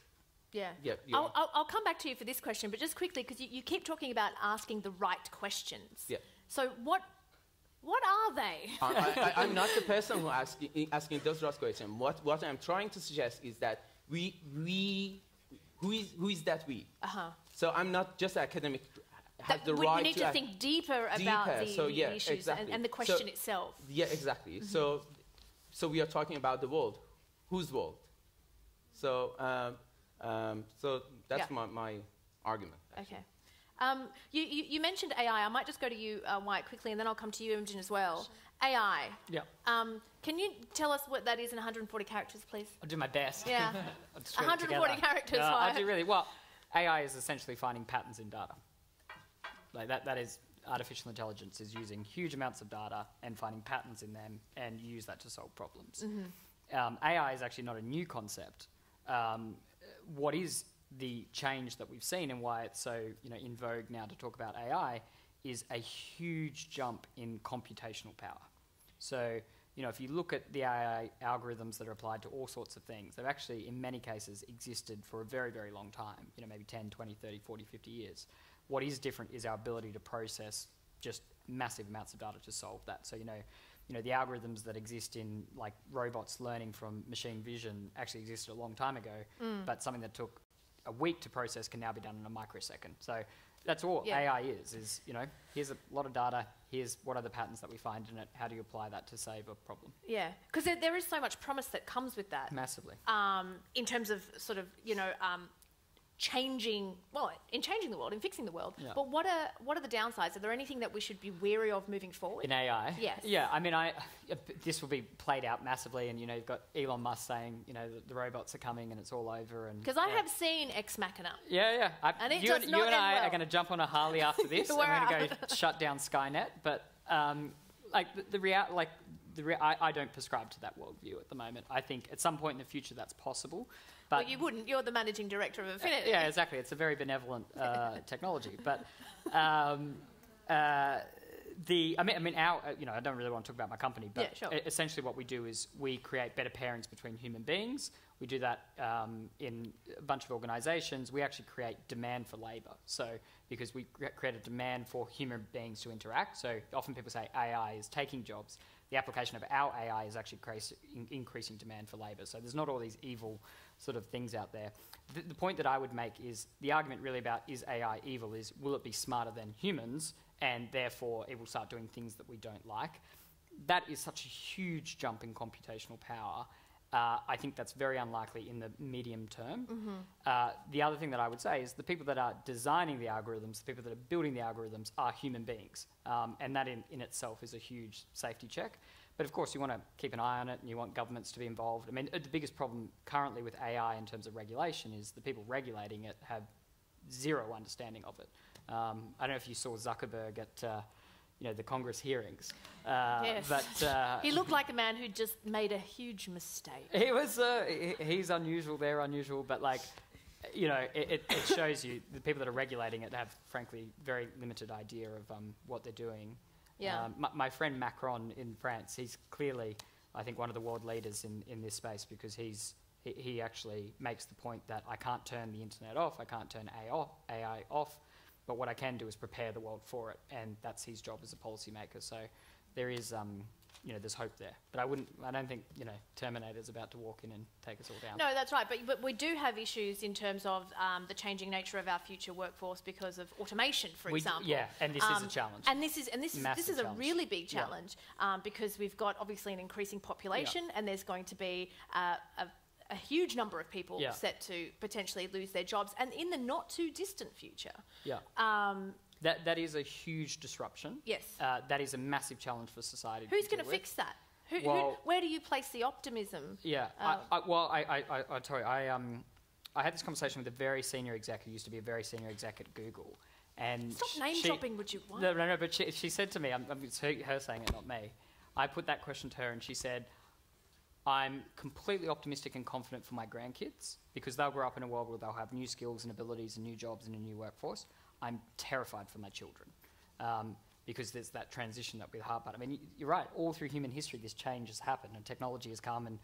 I'll come back to you for this question, but just quickly, because you keep talking about asking the right questions. Yeah. So what are they? I'm not the person who asking those right questions. What I'm trying to suggest is that who is that we? So I'm not just academic. Have the right you need to think deeper about the issues exactly. and the question itself. Yeah, exactly. So we are talking about the world. Whose world? So that's my argument. Actually. Okay. You mentioned AI. I might just go to you, Wyatt, quickly, and then I'll come to you, Imogen, as well. Sure. AI. Yeah. Can you tell us what that is in 140 characters, please? I'll do my best. Yeah. 140 characters, no, Wyatt. I do really well. AI is essentially finding patterns in data. Like that is artificial intelligence is using huge amounts of data and finding patterns in them and use that to solve problems. AI is actually not a new concept. What is the change that we've seen and why it's so in vogue now to talk about AI is a huge jump in computational power. So if you look at the AI algorithms that are applied to all sorts of things, they've actually in many cases existed for a very, very long time, maybe 10, 20, 30, 40, 50 years. What is different is our ability to process just massive amounts of data to solve that. So the algorithms that exist in like robots learning from machine vision actually existed a long time ago, but something that took a week to process can now be done in a microsecond. So that's all AI is, here's a lot of data, here's what are the patterns that we find in it, how do you apply that to save a problem? Yeah, because there is so much promise that comes with that. Massively. In terms of sort of, changing the world, in fixing the world. Yeah. But what are the downsides? Are there anything that we should be wary of moving forward? In AI? Yes. Yeah, I mean, this will be played out massively, and you've got Elon Musk saying, the robots are coming and it's all over. And because I have seen Ex Machina. Yeah. And you and I are going to jump on a Harley after this. and we're going to go shut down Skynet. But I don't prescribe to that worldview at the moment. I think at some point in the future that's possible. But well, you wouldn't. You're the managing director of Affinity. Yeah, exactly. It's a very benevolent technology. But I don't really want to talk about my company, but essentially what we do is we create better pairings between human beings. We do that in a bunch of organisations. We actually create demand for labour. So because we create a demand for human beings to interact. So often people say AI is taking jobs. The application of our AI is actually increasing demand for labour. So there's not all these evil sort of things out there. The point that I would make is the argument really about is AI evil is will it be smarter than humans and therefore it will start doing things that we don't like. That is such a huge jump in computational power. I think that's very unlikely in the medium term. The other thing that I would say is the people that are designing the algorithms, the people that are building the algorithms are human beings. And that in itself is a huge safety check. But of course you want to keep an eye on it and you want governments to be involved. I mean, the biggest problem currently with AI in terms of regulation is the people regulating it have zero understanding of it. I don't know if you saw Zuckerberg at the Congress hearings. Yes. But he looked like a man who just made a huge mistake. He was. He's unusual. They're unusual. But it shows you the people that are regulating it have, frankly, very limited idea of what they're doing. Yeah. My friend Macron in France, he's clearly, I think, one of the world leaders in this space, because he actually makes the point that I can't turn the internet off, I can't turn AI off, but what I can do is prepare the world for it, and that's his job as a policymaker. So there is, there's hope there. But I don't think, Terminator's about to walk in and take us all down. No, that's right. But we do have issues in terms of the changing nature of our future workforce because of automation, for example. Yeah, and this is a challenge. And this is a really big challenge, because we've got obviously an increasing population, and there's going to be a huge number of people set to potentially lose their jobs, and in the not too distant future. Yeah. That is a huge disruption. Yes. That is a massive challenge for society. Who's going to fix that? Where do you place the optimism? Yeah. I'll tell you. I had this conversation with a very senior exec who used to be a very senior exec at Google. And stop name dropping, would you want? No, but she said to me, it's her saying it, not me. I put that question to her, and she said, I'm completely optimistic and confident for my grandkids, because they'll grow up in a world where they'll have new skills and abilities and new jobs and a new workforce. I'm terrified for my children, because there's that transition that we're hard. But I mean, you're right. All through human history, this change has happened, and technology has come, and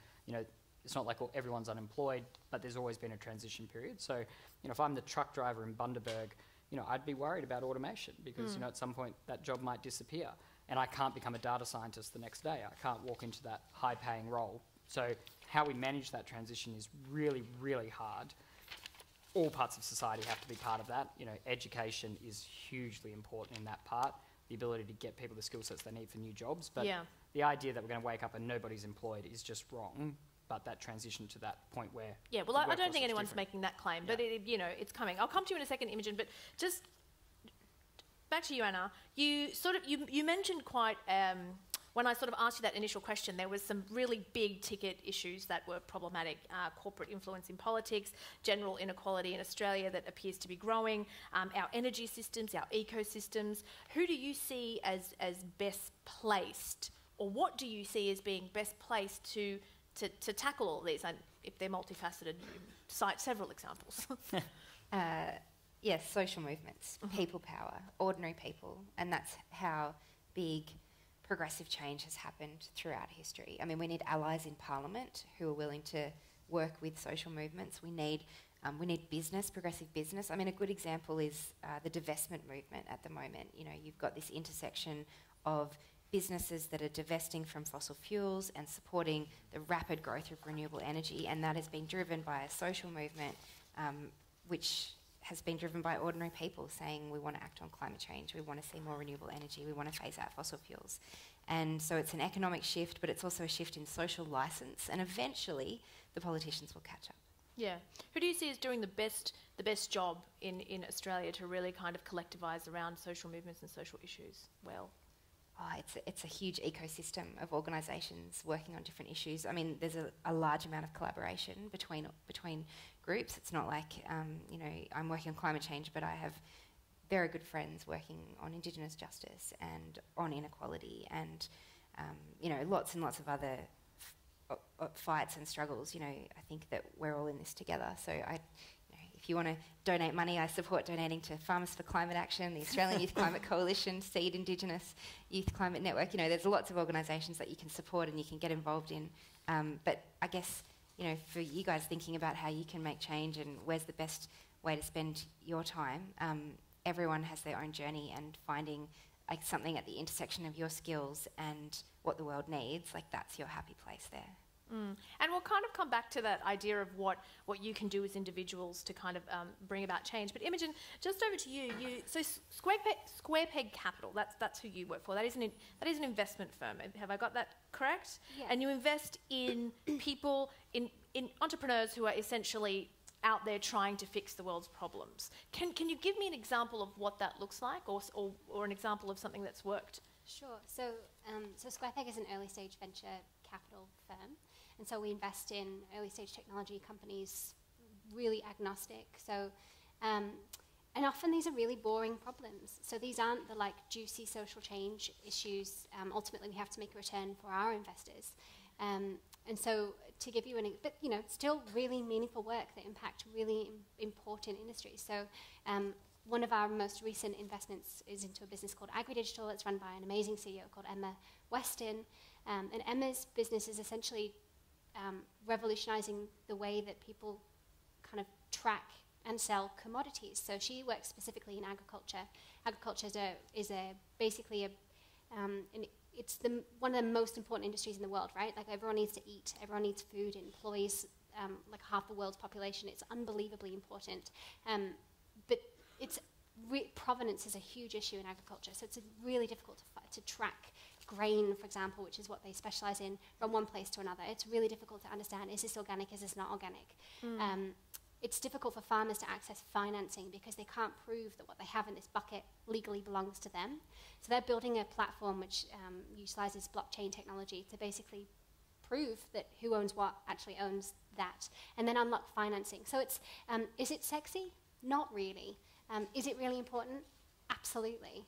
it's not like everyone's unemployed, but there's always been a transition period. So, if I'm the truck driver in Bundaberg, I'd be worried about automation, because at some point that job might disappear, and I can't become a data scientist the next day. I can't walk into that high-paying role. So how we manage that transition is really, really hard. All parts of society have to be part of that. Education is hugely important in that part, the ability to get people the skill sets they need for new jobs. But the idea that we're going to wake up and nobody's employed is just wrong. But that transition to that point where... Yeah, well, I don't think anyone's making that claim, but it's coming. I'll come to you in a second, Imogen, but just back to you, Anna. You mentioned quite... when I sort of asked you that initial question, there was some really big ticket issues that were problematic. Corporate influence in politics, general inequality in Australia that appears to be growing, our energy systems, our ecosystems. Who do you see as best placed, or what do you see as being best placed to tackle all these? And if they're multifaceted, you cite several examples. Yes, social movements, people power, ordinary people, and that's how big progressive change has happened throughout history. I mean, we need allies in Parliament who are willing to work with social movements. We need business, progressive business. I mean, a good example is the divestment movement at the moment. You've got this intersection of businesses that are divesting from fossil fuels and supporting the rapid growth of renewable energy, and that has been driven by a social movement which has been driven by ordinary people saying we want to act on climate change, we want to see more renewable energy, we want to phase out fossil fuels. And so it's an economic shift, but it's also a shift in social licence, and eventually the politicians will catch up. Yeah. Who do you see as doing the best job in Australia to really kind of collectivise around social movements and social issues well? Oh, it's a huge ecosystem of organisations working on different issues. I mean, there's a large amount of collaboration between groups. It's not like, I'm working on climate change, but I have very good friends working on Indigenous justice and on inequality and, lots and lots of other fights and struggles. I think that we're all in this together. So if you want to donate money, I support donating to Farmers for Climate Action, the Australian Youth Climate Coalition, Seed Indigenous Youth Climate Network. There's lots of organisations that you can support and you can get involved in. But I guess, for you guys thinking about how you can make change and where's the best way to spend your time, everyone has their own journey, and finding something at the intersection of your skills and what the world needs, that's your happy place there. And we'll kind of come back to that idea of what you can do as individuals to kind of bring about change. But Imogen, just over to you. So Square Peg Capital, that's who you work for. That is an investment firm. Have I got that correct? Yeah. And you invest in people, in entrepreneurs who are essentially out there trying to fix the world's problems. Can you give me an example of what that looks like, or an example of something that's worked? Sure. So SquarePeg is an early stage venture capital firm, and so we invest in early stage technology companies, really agnostic. So And often these are really boring problems. So these aren't the like juicy social change issues. Ultimately, we have to make a return for our investors. And so to give you but you know, still really meaningful work that impact really important industries. So one of our most recent investments is into a business called AgriDigital. It's run by an amazing CEO called Emma Weston. And Emma's business is essentially revolutionizing the way that people kind of track and sell commodities. So she works specifically in agriculture. Agriculture is basically it's one of the most important industries in the world, right? Like everyone needs to eat, everyone needs food, it employs like half the world's population. It's unbelievably important. But provenance is a huge issue in agriculture, so it's really difficult to track grain, for example, which is what they specialize in, from one place to another. It's really difficult to understand, is this organic, is this not organic? It's difficult for farmers to access financing because they can't prove that what they have in this bucket legally belongs to them. So they're building a platform which utilizes blockchain technology to basically prove that who owns what actually owns that, and then unlock financing. So it's, is it sexy? Not really. Is it really important? Absolutely.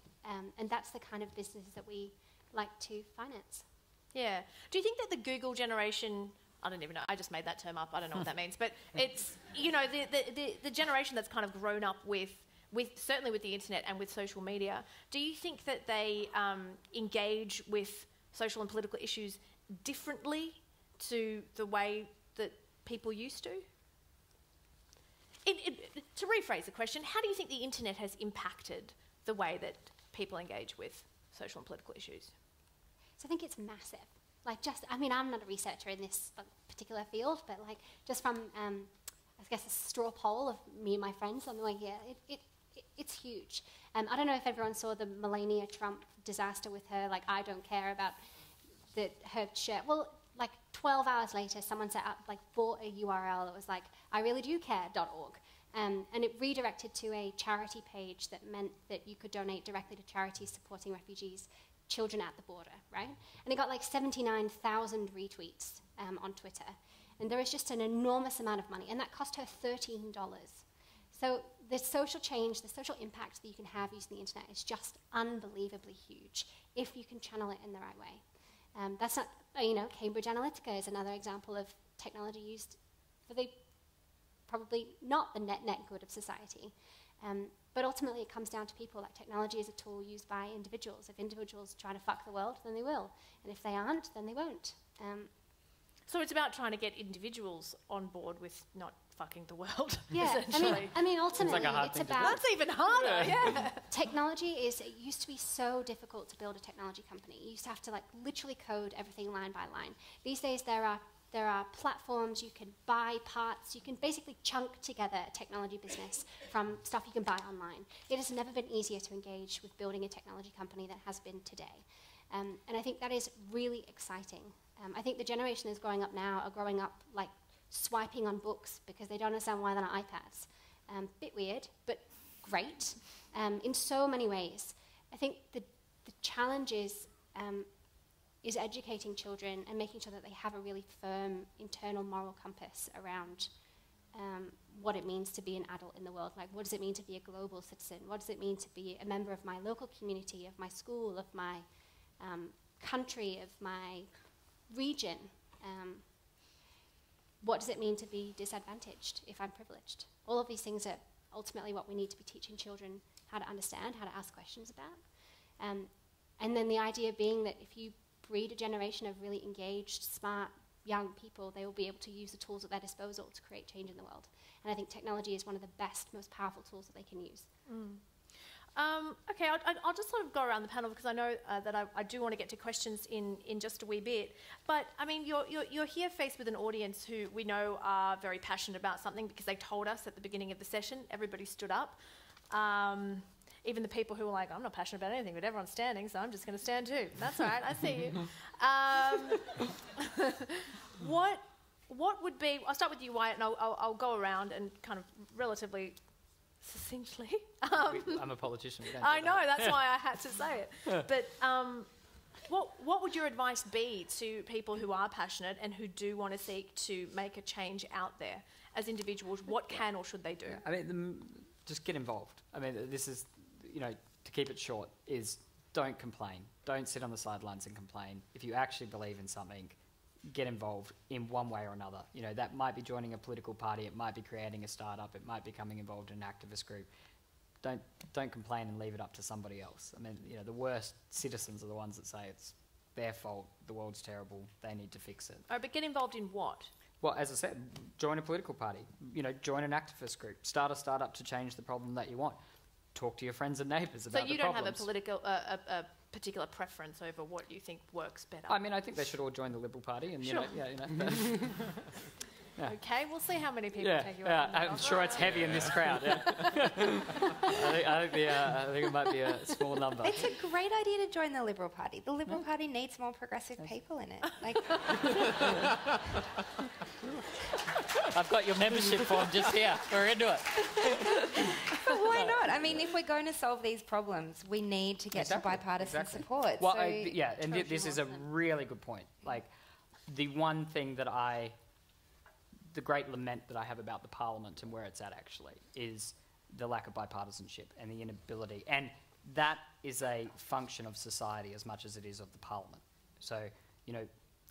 And that's the kind of business that we like to finance. Yeah. Do you think that the Google generation, I don't even know, I just made that term up, I don't know what that means, but it's, you know, the generation that's kind of grown up with certainly with the internet and with social media, do you think that they engage with social and political issues differently to the way that people used to? To rephrase the question, how do you think the internet has impacted the way that people engage with social and political issues? So I think it's massive. Like I'm not a researcher in this particular field, but like just from, I guess, a straw poll of me and my friends on the way here, it's huge. I don't know if everyone saw the Melania Trump disaster with her, like, I don't care about her shirt. Well, like 12 hours later, someone bought a URL that was like, ireallydoCare.org. And it redirected to a charity page that meant that you could donate directly to charities supporting refugees, children at the border, right? And it got like 79,000 retweets on Twitter. And there was just an enormous amount of money, and that cost her $13. So the social change, the social impact that you can have using the internet is just unbelievably huge if you can channel it in the right way. That's not, Cambridge Analytica is another example of technology used for probably not the net good of society. But ultimately it comes down to people. Like, technology is a tool used by individuals. If individuals try to fuck the world, then they will. And if they aren't, then they won't. So it's about trying to get individuals on board with not fucking the world, yeah, essentially. I mean, ultimately, it's about... That's even harder, yeah. Technology it used to be so difficult to build a technology company. You used to have to, like, literally code everything line by line. These days, there are platforms, you can buy parts, you can basically chunk together a technology business from stuff you can buy online. It has never been easier to engage with building a technology company than it has been today. And I think that is really exciting. I think the generation that's growing up now are growing up like swiping on books because they don't understand why they're not iPads. Bit weird, but great in so many ways. I think the challenge is educating children and making sure that they have a really firm internal moral compass around what it means to be an adult in the world. Like, what does it mean to be a global citizen? What does it mean to be a member of my local community, of my school, of my country, of my region? What does it mean to be disadvantaged if I'm privileged? All of these things are ultimately what we need to be teaching children how to understand, how to ask questions about. And then the idea being that if you breed a generation of really engaged, smart, young people, they will be able to use the tools at their disposal to create change in the world. And I think technology is one of the best, most powerful tools that they can use. Okay, I'll just sort of go around the panel because I know that I do want to get to questions in just a wee bit. But, I mean, you're here faced with an audience who we know are very passionate about something because they told us at the beginning of the session. Everybody stood up. Even the people who were like, I'm not passionate about anything, but everyone's standing, so I'm just going to stand too. That's all right, I see you. What would be... I'll start with you, Wyatt, and I'll go around and kind of relatively succinctly. I'm a politician. We don't I know, that's why I had to say it. But what would your advice be to people who are passionate and who do want to seek to make a change out there as individuals? What can or should they do? I mean, just get involved. I mean, this is, to keep it short, is don't complain. Don't sit on the sidelines and complain. If you actually believe in something, get involved in one way or another. That might be joining a political party, it might be creating a startup, it might be becoming involved in an activist group. Don't complain and leave it up to somebody else. I mean, the worst citizens are the ones that say it's their fault, the world's terrible, they need to fix it. All right, but get involved in what? Well, as I said, join a political party, join an activist group, start a startup to change the problem that you want. Talk to your friends and neighbours about the problems. So you don't have a particular preference over what you think works better? I mean, I think they should all join the Liberal Party and, sure. Yeah. Okay, we'll see how many people take you up. I'm sure it's heavy in this crowd. Yeah. I think it might be a small number. It's a great idea to join the Liberal Party. The Liberal Party needs more progressive people in it. I've got your membership form just here. We're into it. But why not? I mean, if we're going to solve these problems, we need to get to bipartisan support. Well, this is a really good point. The one thing that the great lament that I have about the Parliament and where it's at actually is the lack of bipartisanship and the inability. And that is a function of society as much as it is of the Parliament. So,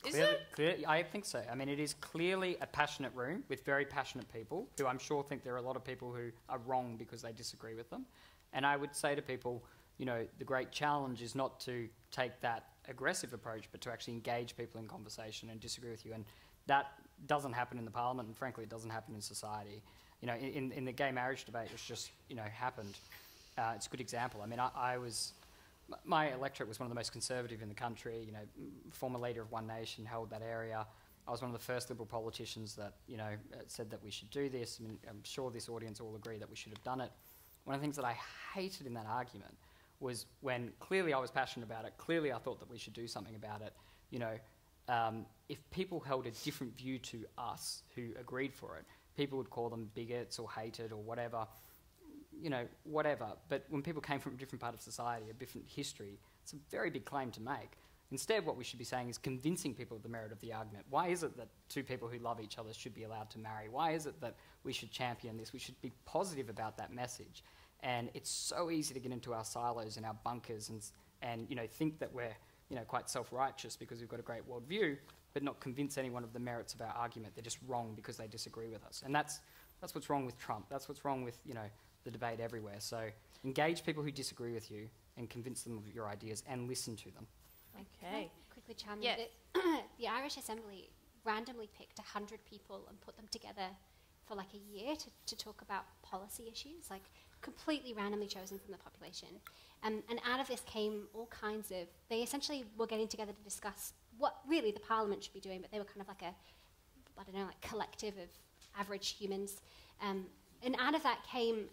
clearly, I think so. I mean, it is clearly a passionate room with very passionate people who I'm sure think there are a lot of people who are wrong because they disagree with them. And I would say to people, the great challenge is not to take that aggressive approach, but to actually engage people in conversation and disagree with you. And that doesn't happen in the Parliament, and frankly, it doesn't happen in society. In the gay marriage debate, which just, happened, it's a good example. I mean, my electorate was one of the most conservative in the country, former leader of One Nation, held that area. I was one of the first Liberal politicians that, said that we should do this. I mean, I'm sure this audience all agree that we should have done it. One of the things that I hated in that argument was when clearly I was passionate about it, clearly I thought that we should do something about it, if people held a different view to us who agreed for it, people would call them bigots or hated or whatever, whatever. But when people came from a different part of society, a different history, it's a very big claim to make. Instead, what we should be saying is convincing people of the merit of the argument. Why is it that two people who love each other should be allowed to marry? Why is it that we should champion this? We should be positive about that message. And it's so easy to get into our silos and our bunkers and think that we're quite self-righteous because we've got a great worldview, but not convince anyone of the merits of our argument. They're just wrong because they disagree with us. And that's what's wrong with Trump. That's what's wrong with, the debate everywhere. So engage people who disagree with you and convince them of your ideas and listen to them. Okay. Quickly chime in. Yes. The Irish Assembly randomly picked 100 people and put them together for a year to talk about policy issues, completely randomly chosen from the population. And out of this came all kinds of, they essentially were getting together to discuss what really the Parliament should be doing, but they were kind of a collective of average humans. And out of that came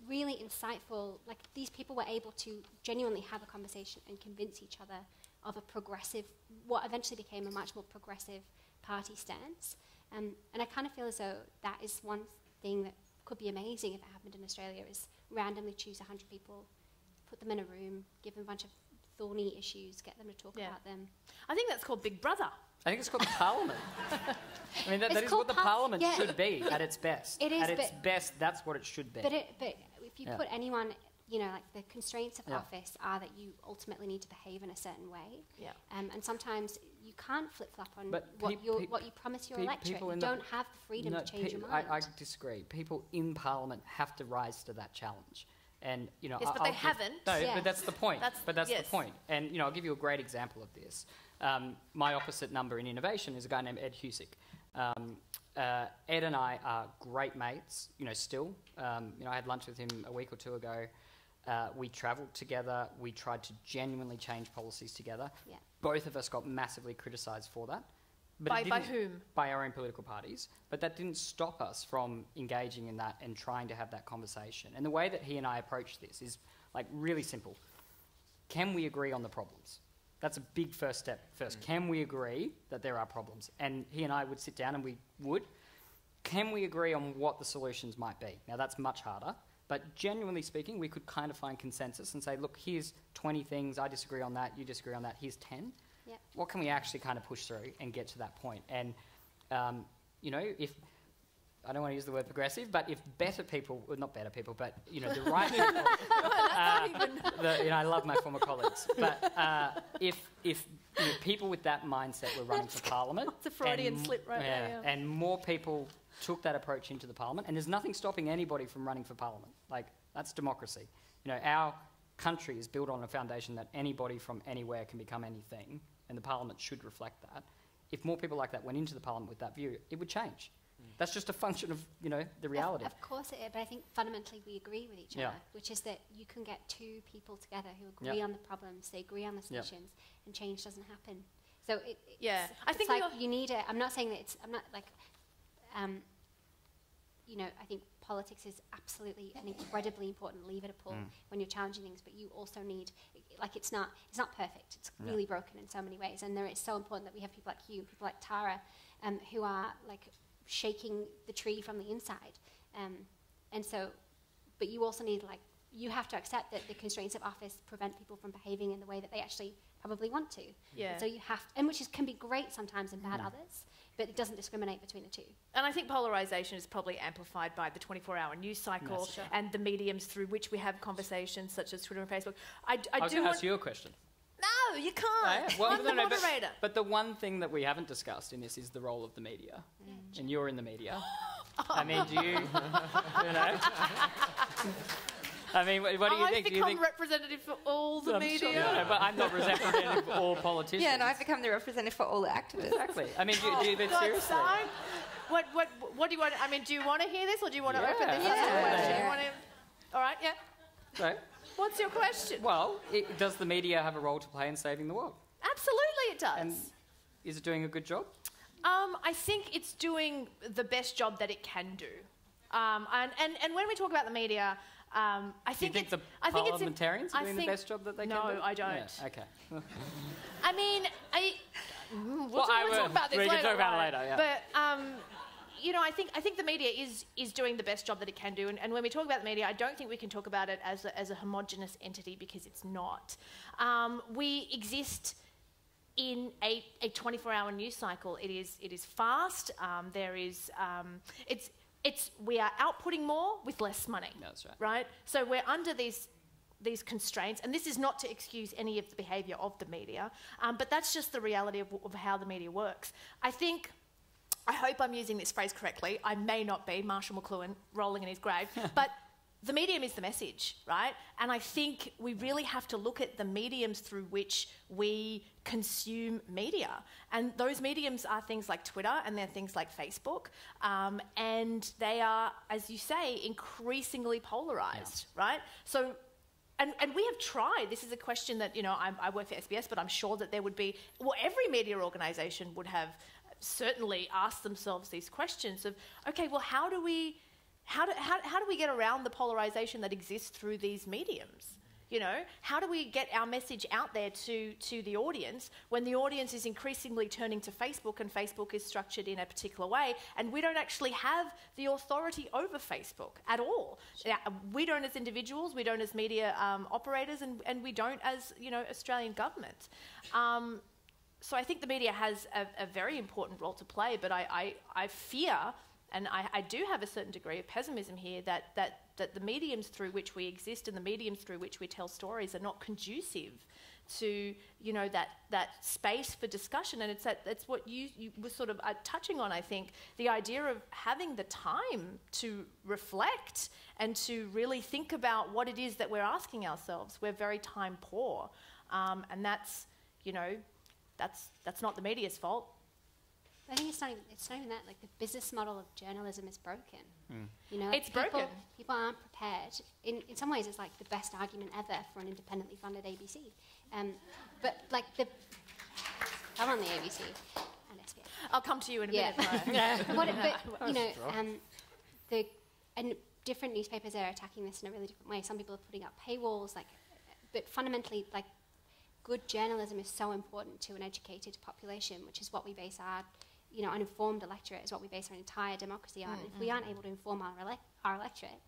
really insightful, these people were able to genuinely have a conversation and convince each other of a progressive, what eventually became a much more progressive party stance. And I kind of feel as though that is one thing that could be amazing if it happened in Australia, is randomly choose 100 people, put them in a room, give them a bunch of thorny issues, get them to talk about them. I think that's called Big Brother. I think it's called Parliament. I mean, that is what the Parliament should be at its best. It is, at its best, that's what it should be. But if you put anyone, the constraints of office are that you ultimately need to behave in a certain way. Yeah. And sometimes you can't flip-flop on but what you promise your electorate. You don't have the freedom to change your mind. I disagree. People in Parliament have to rise to that challenge. And, yes, but they haven't. No, but that's the point. That's the point. And, I'll give you a great example of this. My opposite number in innovation is a guy named Ed Husick. Ed and I are great mates, still. I had lunch with him a week or two ago. We travelled together. We tried to genuinely change policies together. Yeah. Both of us got massively criticised for that. But by whom? By our own political parties. But that didn't stop us from engaging in that and trying to have that conversation. And the way that he and I approach this is really simple. Can we agree on the problems? That's a big first step first. Can we agree that there are problems? And he and I would sit down and we would. Can we agree on what the solutions might be? Now, that's much harder. But genuinely speaking, we could kind of find consensus and say, look, here's 20 things. I disagree on that. You disagree on that. Here's 10. Yep. What can we actually kind of push through and get to that point? And, if I don't want to use the word progressive, but if better people, well, not better people, but the right people, I love my former colleagues, but if people with that mindset were running for Parliament, it's a Freudian slip right there. Yeah. And more people took that approach into the Parliament, and there's nothing stopping anybody from running for Parliament. Like, that's democracy. Our country is built on a foundation that anybody from anywhere can become anything, and the Parliament should reflect that. If more people like that went into the Parliament with that view, it would change. That's just a function of, the reality. Of course it is, but I think fundamentally we agree with each other, which is that you can get two people together who agree on the problems, they agree on the solutions, and change doesn't happen. So I think like you need it. I'm not saying that I'm not like, I think politics is absolutely an incredibly important lever to pull when you're challenging things, but you also need, it's not perfect. It's really broken in so many ways, and it's so important that we have people like you, people like Tara, who are shaking the tree from the inside. And so, but you also need, you have to accept that the constraints of office prevent people from behaving in the way that they actually probably want to. Yeah. And so you have, and which can be great sometimes and bad others, but it doesn't discriminate between the two. And I think polarisation is probably amplified by the 24-hour news cycle and the mediums through which we have conversations, such as Twitter and Facebook. I was going to ask you a question. No, you can't. I'm the moderator. But the one thing that we haven't discussed in this is the role of the media. And you're in the media. I mean, do you I mean, what do you think? I've become representative for all the media. Sure, no, but I'm not representative for all politicians. Yeah, and I've become the representative for all the activists. Exactly. I mean, do you seriously? What do you want? I mean, do you want to hear this, or do you want to open this up to a question? You want to? All right, yeah. So, what's your question? Well, does the media have a role to play in saving the world? Absolutely, it does. And is it doing a good job? I think it's doing the best job that it can do. And when we talk about the media, I think do you think the parliamentarians are doing the best job that they can do? No, I don't. Yeah, okay. I mean, we'll talk about this later. We can talk about it later, yeah. But, I think the media is doing the best job that it can do. And when we talk about the media, I don't think we can talk about it as a homogenous entity, because it's not. We exist in a 24-hour news cycle. It is fast. We are outputting more with less money. That's right. Right? So we're under these constraints, and this is not to excuse any of the behaviour of the media, but that's just the reality of how the media works. I hope I'm using this phrase correctly. I may not be, Marshall McLuhan rolling in his grave, but the medium is the message, right? And I think we really have to look at the mediums through which we consume media. And those mediums are things like Twitter, and they're things like Facebook. And they are, as you say, increasingly polarised, right? So, and we have tried. This is a question that, I work for SBS, but I'm sure that there would be, every media organisation would have certainly asked themselves these questions of, okay, well, how do we get around the polarisation that exists through these mediums? How do we get our message out there to the audience when the audience is increasingly turning to Facebook, and Facebook is structured in a particular way, and we don't actually have the authority over Facebook at all. We don't as individuals, we don't as media operators, and we don't as, Australian government. So I think the media has a very important role to play, but I fear, and I do have a certain degree of pessimism here, that the mediums through which we exist and the mediums through which we tell stories are not conducive to, that space for discussion. And that's what you were sort of touching on, I think, the idea of having the time to reflect and to really think about what it is that we're asking ourselves. We're very time poor, and that's not the media's fault. I think it's not even that. Like, the business model of journalism is broken. It's broken. People aren't prepared. In some ways, it's like the best argument ever for an independently funded ABC. But I'm on the ABC and SBS. I'll come to you in a minute. And different newspapers are attacking this in a really different way. Some people are putting up paywalls, but fundamentally, good journalism is so important to an educated population, which is what we base our, an informed electorate is what we base our entire democracy on. If we aren't able to inform our electorate,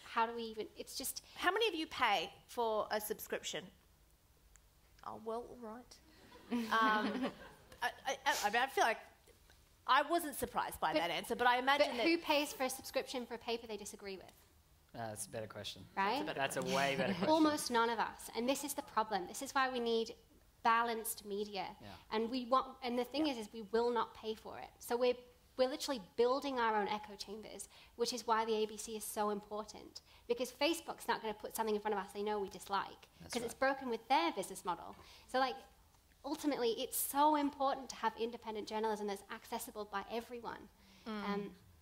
how do we even? It's just. How many of you pay for a subscription? Oh well, all right. I feel like I wasn't surprised by that answer, but I imagine But that... who pays for a subscription for a paper they disagree with? That's a better question. Right? That's a way better question. Almost none of us. And this is the problem. This is why we need balanced media. Yeah. And the thing is we will not pay for it. So we're literally building our own echo chambers, which is why the ABC is so important. Because Facebook's not going to put something in front of us they know we dislike, because it's broken with their business model. So ultimately, it's so important to have independent journalism that's accessible by everyone.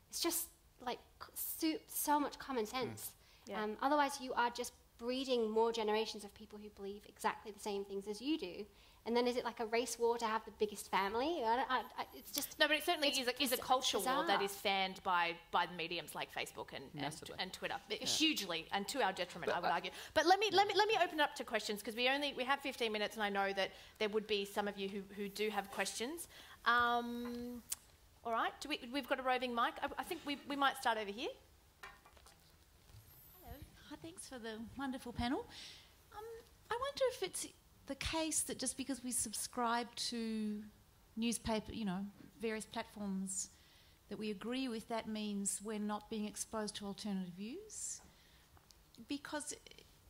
It's just so much common sense. Yeah. Otherwise, you are just breeding more generations of people who believe exactly the same things as you do. And then is it like a race war to have the biggest family? It's just... No, but it certainly is a culture war bizarre. that is fanned by the mediums like Facebook and Twitter, hugely, and to our detriment, I would argue. But let me open it up to questions, because we have 15 minutes, and I know that there would be some of you who do have questions. All right, we've got a roving mic. I think we might start over here. Hello. Hi, thanks for the wonderful panel. I wonder if it's the case that just because we subscribe to newspaper, various platforms that we agree with, that means we're not being exposed to alternative views. Because,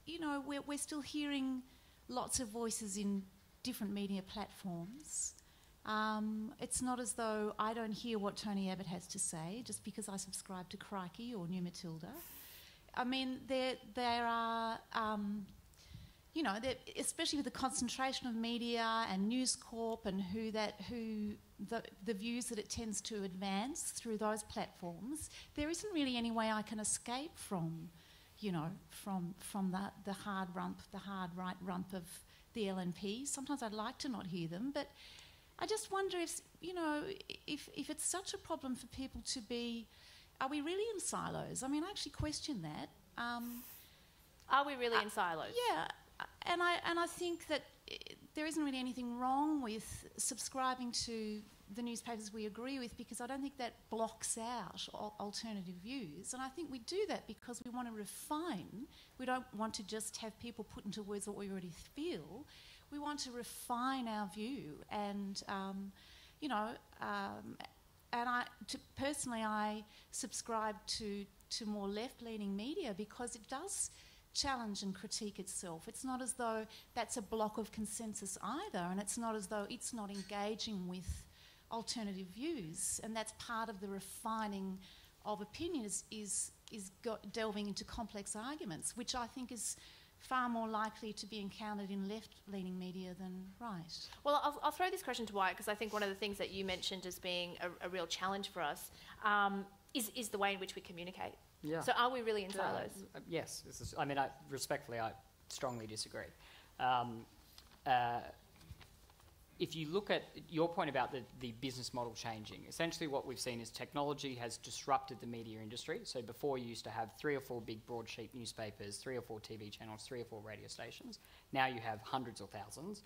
we're still hearing lots of voices in different media platforms. It's not as though I don't hear what Tony Abbott has to say just because I subscribe to Crikey or New Matilda. I mean, there are... especially with the concentration of media and News Corp and the views that it tends to advance through those platforms, there isn't really any way I can escape from the hard right rump of the LNP. Sometimes I'd like to not hear them, but I just wonder if it's such a problem for people to be, are we really in silos? I mean, I actually question that. Are we really in silos? Yeah. And I think that there isn't really anything wrong with subscribing to the newspapers we agree with, because I don't think that blocks out alternative views. And I think we do that because we want to refine. We don't want to just have people put into words what we already feel. We want to refine our view. And, personally, I subscribe to more left-leaning media because it does challenge and critique itself. It's not as though that's a block of consensus either, and it's not as though it's not engaging with alternative views, and that's part of the refining of opinion is delving into complex arguments, which I think is far more likely to be encountered in left-leaning media than right. Well, I'll throw this question to Wyatt, because I think one of the things that you mentioned as being a real challenge for us is the way in which we communicate. Yeah. So are we really in silos? Yes. Respectfully, I strongly disagree. If you look at your point about the business model changing, essentially what we've seen is technology has disrupted the media industry. So before you used to have 3 or 4 big broadsheet newspapers, 3 or 4 TV channels, 3 or 4 radio stations. Now you have hundreds or thousands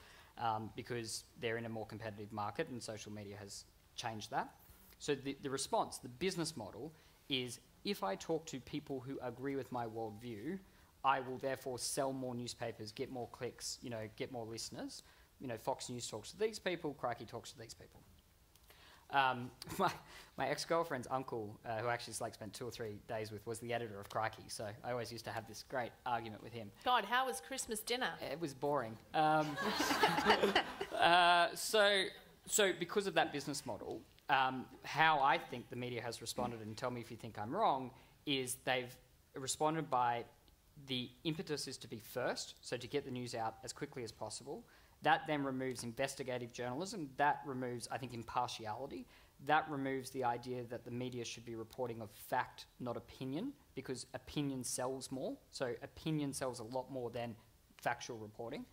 because they're in a more competitive market, and social media has changed that. So the response, the business model, is if I talk to people who agree with my worldview, I will therefore sell more newspapers, get more clicks, get more listeners. Fox News talks to these people, Crikey talks to these people. My ex-girlfriend's uncle, who I actually spent 2 or 3 days with, was the editor of Crikey, so I always used to have this great argument with him. God, how was Christmas dinner? It was boring. So because of that business model, how I think the media has responded, and tell me if you think I'm wrong, is they've responded by the impetus is to be first, so to get the news out as quickly as possible. That then removes investigative journalism. That removes, I think, impartiality. That removes the idea that the media should be reporting of fact, not opinion, because opinion sells more. So opinion sells a lot more than factual reporting.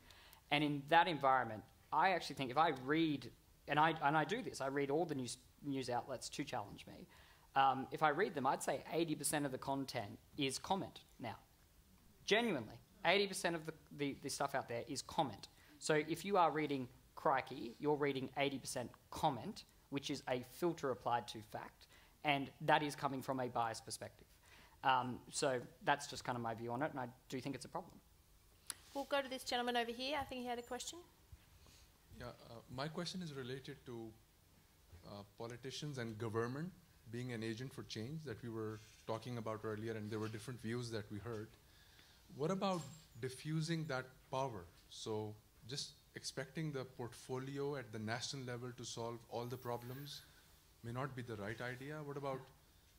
And in that environment, I actually think if I read, and I do this, I read all the news outlets to challenge me. If I read them, I'd say 80% of the content is comment now. Genuinely, 80% of the stuff out there is comment. So if you are reading Crikey, you're reading 80% comment, which is a filter applied to fact, and that is coming from a biased perspective. So that's just kind of my view on it, and I do think it's a problem. We'll go to this gentleman over here. I think he had a question. Yeah, my question is related to politicians and government being an agent for change that we were talking about earlier, and there were different views that we heard. What about diffusing that power? So just expecting the portfolio at the national level to solve all the problems may not be the right idea. What about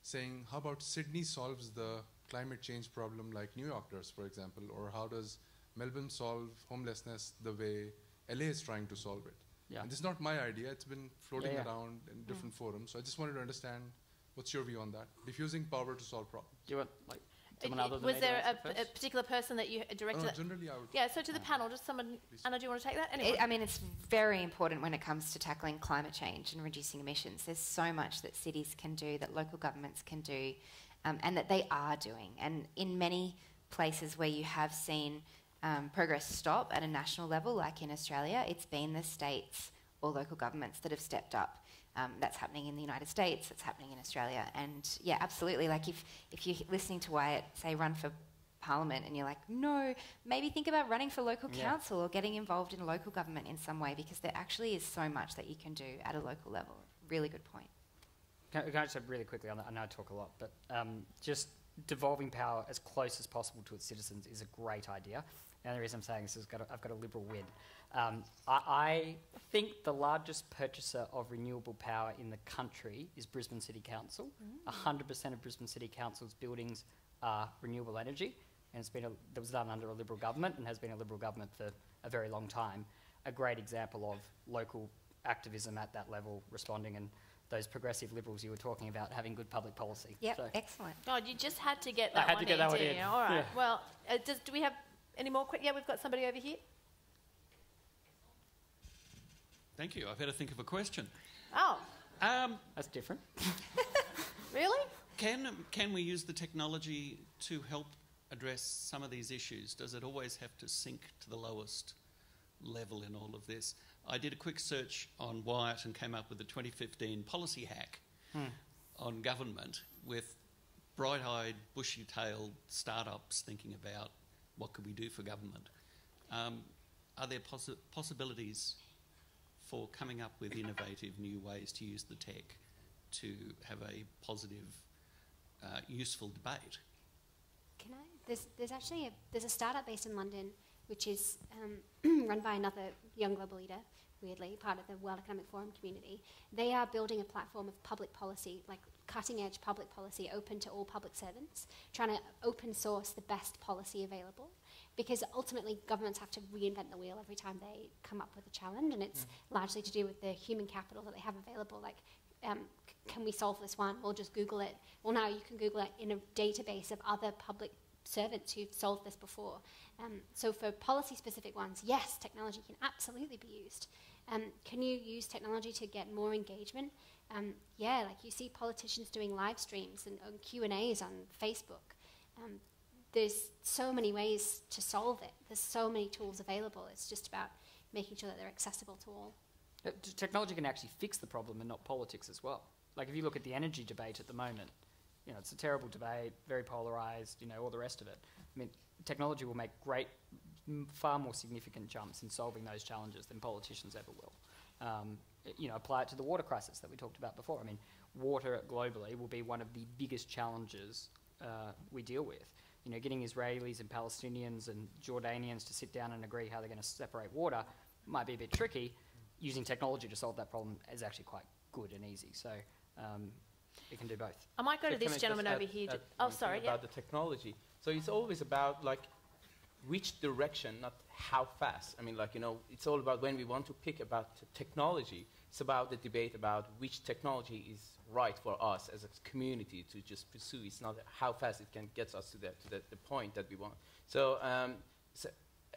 saying, how about Sydney solves the climate change problem like New York does, for example, or how does Melbourne solve homelessness the way LA is trying to solve it? Yeah. And this is not my idea, it's been floating Yeah, yeah. around in different forums. So I just wanted to understand, what's your view on that? Diffusing power to solve problems. Do you want someone other than Was me to there answer a first? particular person that you directed? No, generally I would. Yeah, so to the panel, just someone. Please. Anna, do you want to take that? Anyway. I mean, it's very important when it comes to tackling climate change and reducing emissions. There's so much that cities can do, that local governments can do, and that they are doing. And in many places where you have seen progress stop at a national level, like in Australia, it's been the states or local governments that have stepped up. That's happening in the United States, it's happening in Australia. And yeah, absolutely, like if you're listening to Wyatt say run for Parliament and you're like, no, maybe think about running for local council or getting involved in local government in some way, because there actually is so much that you can do at a local level. Really good point. Can I just say really quickly on that? I know I talk a lot, but just devolving power as close as possible to its citizens is a great idea. And the reason I'm saying this is I've got a Liberal win. I think the largest purchaser of renewable power in the country is Brisbane City Council. 100% of Brisbane City Council's buildings are renewable energy, and that was done under a Liberal government and has been a Liberal government for a very long time. A great example of local activism at that level responding, and those progressive Liberals you were talking about having good public policy. Yep, So, excellent. God, you just had to get that one in. I had to get that one didn't in. you? All right. Yeah. Well, do we have any more? Yeah, we've got somebody over here. Thank you. I've had to think of a question. Oh, that's different. really? Can we use the technology to help address some of these issues? Does it always have to sink to the lowest level in all of this? I did a quick search on Wyatt and came up with the 2015 policy hack on government, with bright-eyed, bushy-tailed startups thinking about what could we do for government. Are there possibilities for coming up with innovative new ways to use the tech to have a positive, useful debate? Can I? There's actually there's a startup based in London which is run by another young global leader, weirdly, part of the World Economic Forum community. They are building a platform of public policy, like cutting-edge public policy, open to all public servants, trying to open source the best policy available, because ultimately governments have to reinvent the wheel every time they come up with a challenge, and it's largely to do with the human capital that they have available. Like, can we solve this one? We'll just Google it. Well, now you can Google it in a database of other public servants who've solved this before. So for policy-specific ones, yes, technology can absolutely be used. Can you use technology to get more engagement? Yeah, like you see politicians doing live streams and Q&As on Facebook. There's so many ways to solve it. There's so many tools available. It's just about making sure that they're accessible to all. Technology can actually fix the problem and not politics as well. Like if you look at the energy debate at the moment, you know, it's a terrible debate, very polarised, you know, all the rest of it. I mean, technology will make far more significant jumps in solving those challenges than politicians ever will. You know, apply it to the water crisis that we talked about before. I mean, water globally will be one of the biggest challenges we deal with. You know, getting Israelis and Palestinians and Jordanians to sit down and agree how they're going to separate water might be a bit tricky. Using technology to solve that problem is actually quite good and easy. So it can do both. I might go to So can this I gentleman just over add- here. add Oh, one thing sorry. Yeah. About the technology. So it's always about like which direction, not how fast. I mean, like, you know, it's all about when we want to pick about technology. It's about the debate about which technology is right for us as a community to just pursue. It's not how fast it can get us to the point that we want. So,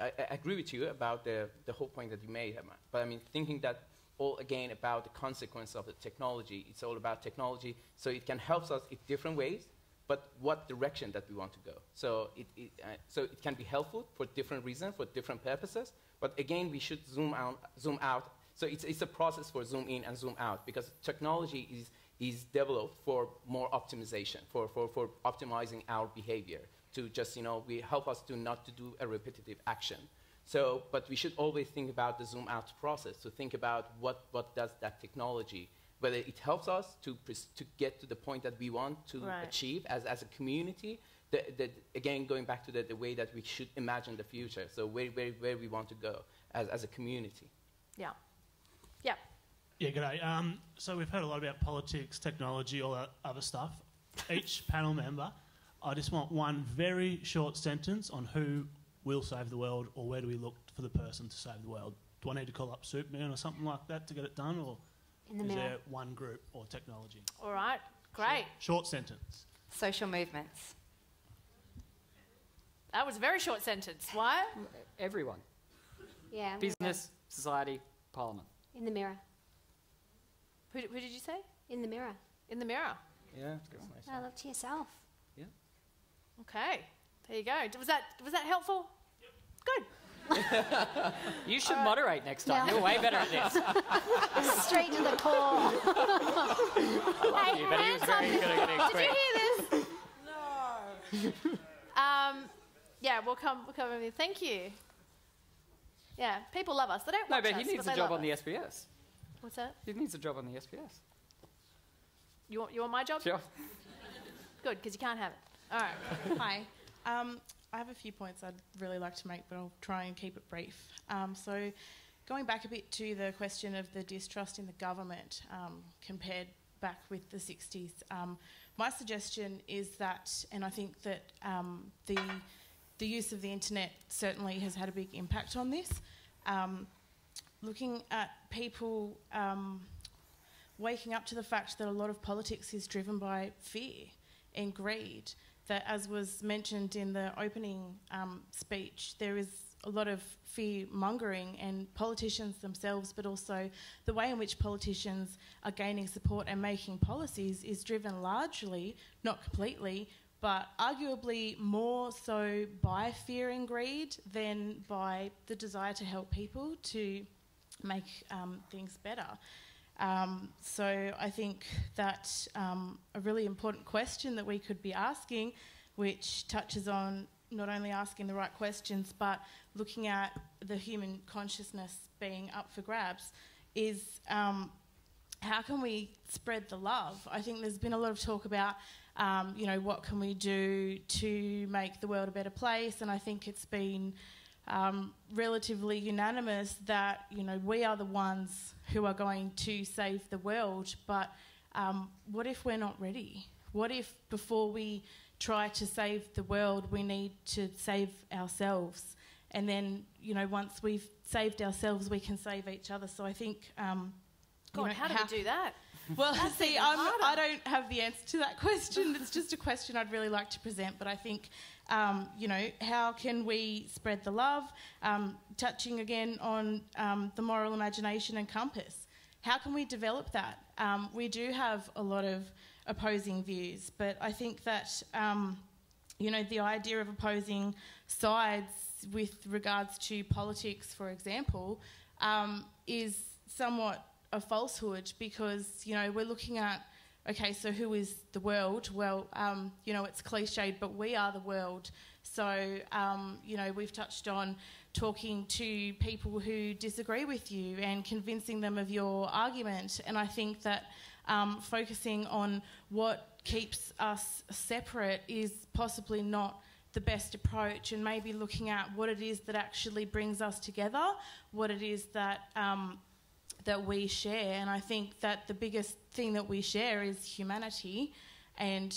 I agree with you about the whole point that you made. But I mean, thinking that all again about the consequence of the technology. It's all about technology, so it can help us in different ways. But what direction that we want to go? So it can be helpful for different reasons, for different purposes. But again, we should zoom out. So it's a process for zoom in and zoom out, because technology is developed for more optimization, for optimizing our behavior, to just, you know, we help us not to do a repetitive action. So, but we should always think about the zoom out process, to think about what does that technology whether it helps us to get to the point that we want to achieve as a community. Again, going back to the way that we should imagine the future, so where we want to go as a community. Yeah. Yeah. Yeah, g'day. So we've heard a lot about politics, technology, all that other stuff. Each panel member, I just want one very short sentence on who will save the world, or where do we look for the person to save the world. Do I need to call up Superman or something like that to get it done, or is there one group or technology? All right, great. Short sentence. Social movements. That was a very short sentence. Why? Everyone. Yeah. Business, society, parliament. In the mirror. Who did you say? In the mirror. In the mirror. Yeah, that's nice. Look to yourself. Yeah. Okay, there you go. Was that helpful? Yep. Good. You should moderate next time. Yeah. You're way better at this. Straight to the core. Hey, but he was very good at getting Did you hear this? No. Yeah, we'll come over here. Thank you. Yeah, people love us. They don't watch No, but us, he needs they a job love on the us. SBS. What's that? He needs a job on the SBS. You want my job? Sure. Good, because you can't have it. All right. Hi. I have a few points I'd really like to make, but I'll try and keep it brief. So going back a bit to the question of the distrust in the government compared back with the 60s, my suggestion is that, and I think that the use of the internet certainly has had a big impact on this, looking at people waking up to the fact that a lot of politics is driven by fear and greed, that, as was mentioned in the opening speech, there is a lot of fear-mongering, and politicians themselves, but also the way in which politicians are gaining support and making policies is driven largely, not completely, but arguably more so by fear and greed than by the desire to help people to make things better. So I think that a really important question that we could be asking, which touches on not only asking the right questions but looking at the human consciousness being up for grabs, is how can we spread the love? I think there's been a lot of talk about what can we do to make the world a better place, and I think it's been relatively unanimous that we are the ones who are going to save the world, but what if we're not ready? What if before we try to save the world we need to save ourselves, and then once we've saved ourselves we can save each other? So I think God, how do we do that? Well, see, I don't have the answer to that question. It's just a question I'd really like to present. But I think, how can we spread the love? Touching again on the moral imagination and compass. How can we develop that? We do have a lot of opposing views, but I think that, the idea of opposing sides with regards to politics, for example, is somewhat a falsehood, because we're looking at, okay, so who is the world? Well, it's cliched, but we are the world. So we've touched on talking to people who disagree with you and convincing them of your argument, and I think that focusing on what keeps us separate is possibly not the best approach, and maybe looking at what it is that actually brings us together, what it is that that we share. And I think that the biggest thing that we share is humanity, and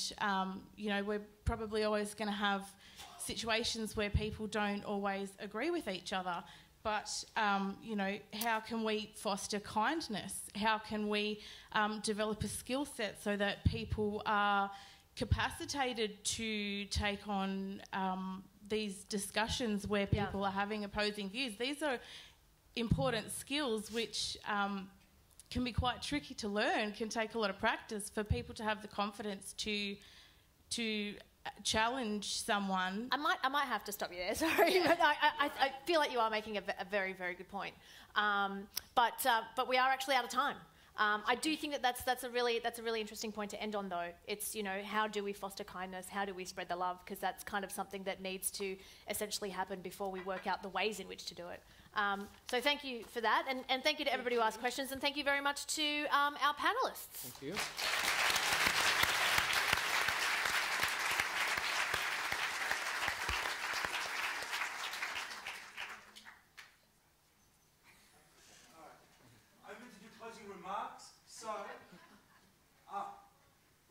we're probably always going to have situations where people don't always agree with each other, but how can we foster kindness? How can we develop a skill set so that people are capacitated to take on these discussions where people are having opposing views? These are important skills which can be quite tricky to learn, can take a lot of practice for people to have the confidence to challenge someone. I might have to stop you there, sorry. But I feel like you are making a very, very good point. But we are actually out of time. I do think that's a really interesting point to end on, though. It's, how do we foster kindness? How do we spread the love? Because that's kind of something that needs to essentially happen before we work out the ways in which to do it. So thank you for that, and thank you to everybody who asked questions, and thank you very much to our panellists. Thank you. I'm going to do closing remarks, so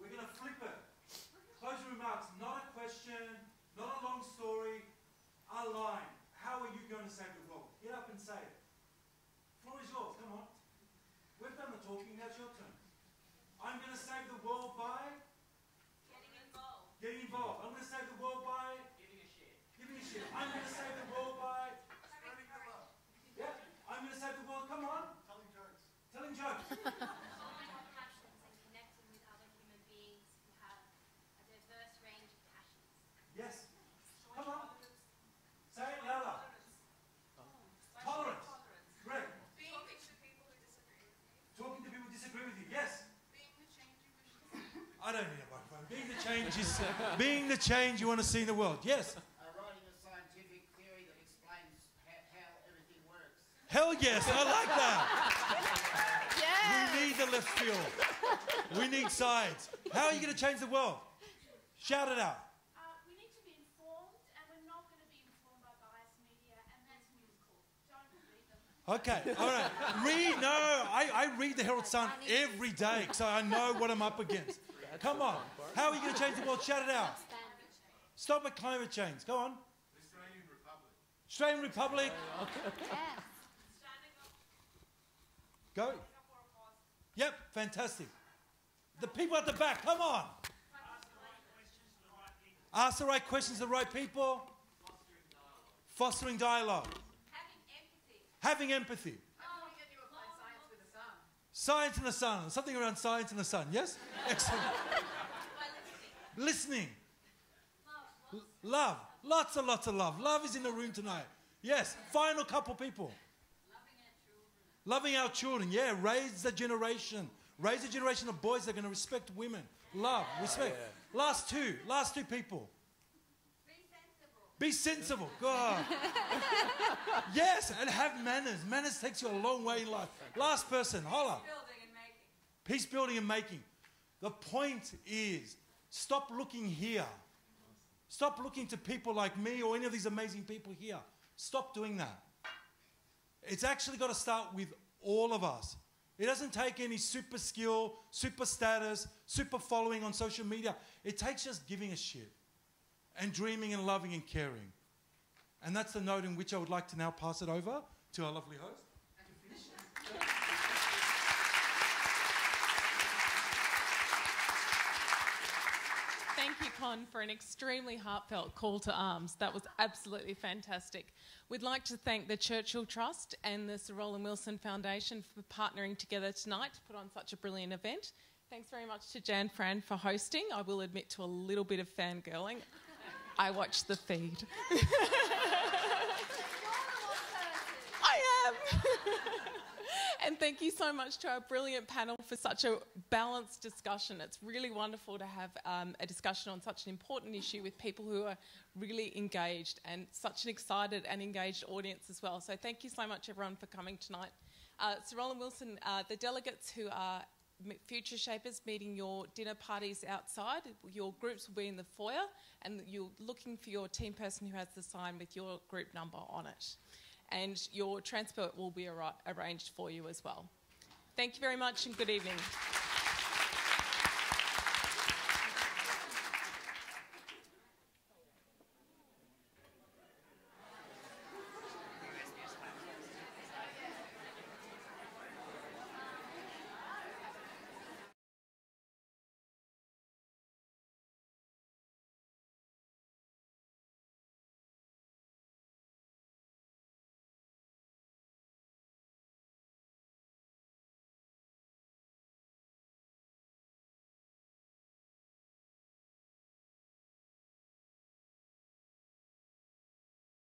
we're going to flip it. Closing remarks, not a question, not a long story, a line. How are you going to save the world? Get up and say it. Floor is yours, come on. We've done the talking, now it's your turn. I'm going to save the world by? Getting involved. Getting involved. I'm going to save the world by? Giving a shit. Giving a shit. I'm going to save the world by? Spreading the love. Yeah, I'm going to save the world, come on. Telling jokes. Telling jokes. Following our passions and connecting with other human beings who have a diverse range of passions. Yes. Come on. Say it louder. Tolerance. Great. Talking to people who disagree with me. Talking to people who disagree with you. Yes. Being the change you wish to see. I don't need a microphone. Being the change you want to see in the world. Yes. Writing a scientific theory that explains how everything works. Hell yes. I like that. Yeah. We need the left field. We need sides. How are you going to change the world? Shout it out. We need to be informed, and we're not going to be informed by biased media, and that's musical. Don't read them. Okay, all right. I read the Herald Sun every day, so I know what I'm up against. Come on. How are you going to change the world? Shout it out. Stop at climate change. Go on. Australian Republic. Go. Yep, fantastic. The people at the back, come on. Ask the right questions to the right people. Fostering dialogue. Having empathy. Science in the sun. Something around science in the sun. Yes? Excellent. Listening. Love. Lots and lots of love. Love is in the room tonight. Yes. Final couple people. Loving our children. Yeah. Raise the generation. Raise a generation of boys that are going to respect women. Love. Respect. Yeah. Last two people. Be sensible. God. Yes, and have manners. Manners takes you a long way in life. Last person, holla. Peace building and making. The point is, stop looking here. Stop looking to people like me or any of these amazing people here. Stop doing that. It's actually got to start with all of us. It doesn't take any super skill, super status, super following on social media. It takes just giving a shit. And dreaming and loving and caring. And that's the note in which I would like to now pass it over to our lovely host. Thank you, Con, for an extremely heartfelt call to arms. That was absolutely fantastic. We'd like to thank the Churchill Trust and the Sir Roland Wilson Foundation for partnering together tonight to put on such a brilliant event. Thanks very much to Jan Fran for hosting. I will admit to a little bit of fangirling. I watch the feed. I am. And thank you so much to our brilliant panel for such a balanced discussion. It's really wonderful to have a discussion on such an important issue with people who are really engaged and such an excited and engaged audience as well. So thank you so much, everyone, for coming tonight. Sir Roland Wilson, the delegates who are Future Shapers meeting your dinner parties outside. Your groups will be in the foyer and you're looking for your team person who has the sign with your group number on it. And your transport will be arranged for you as well. Thank you very much and good evening.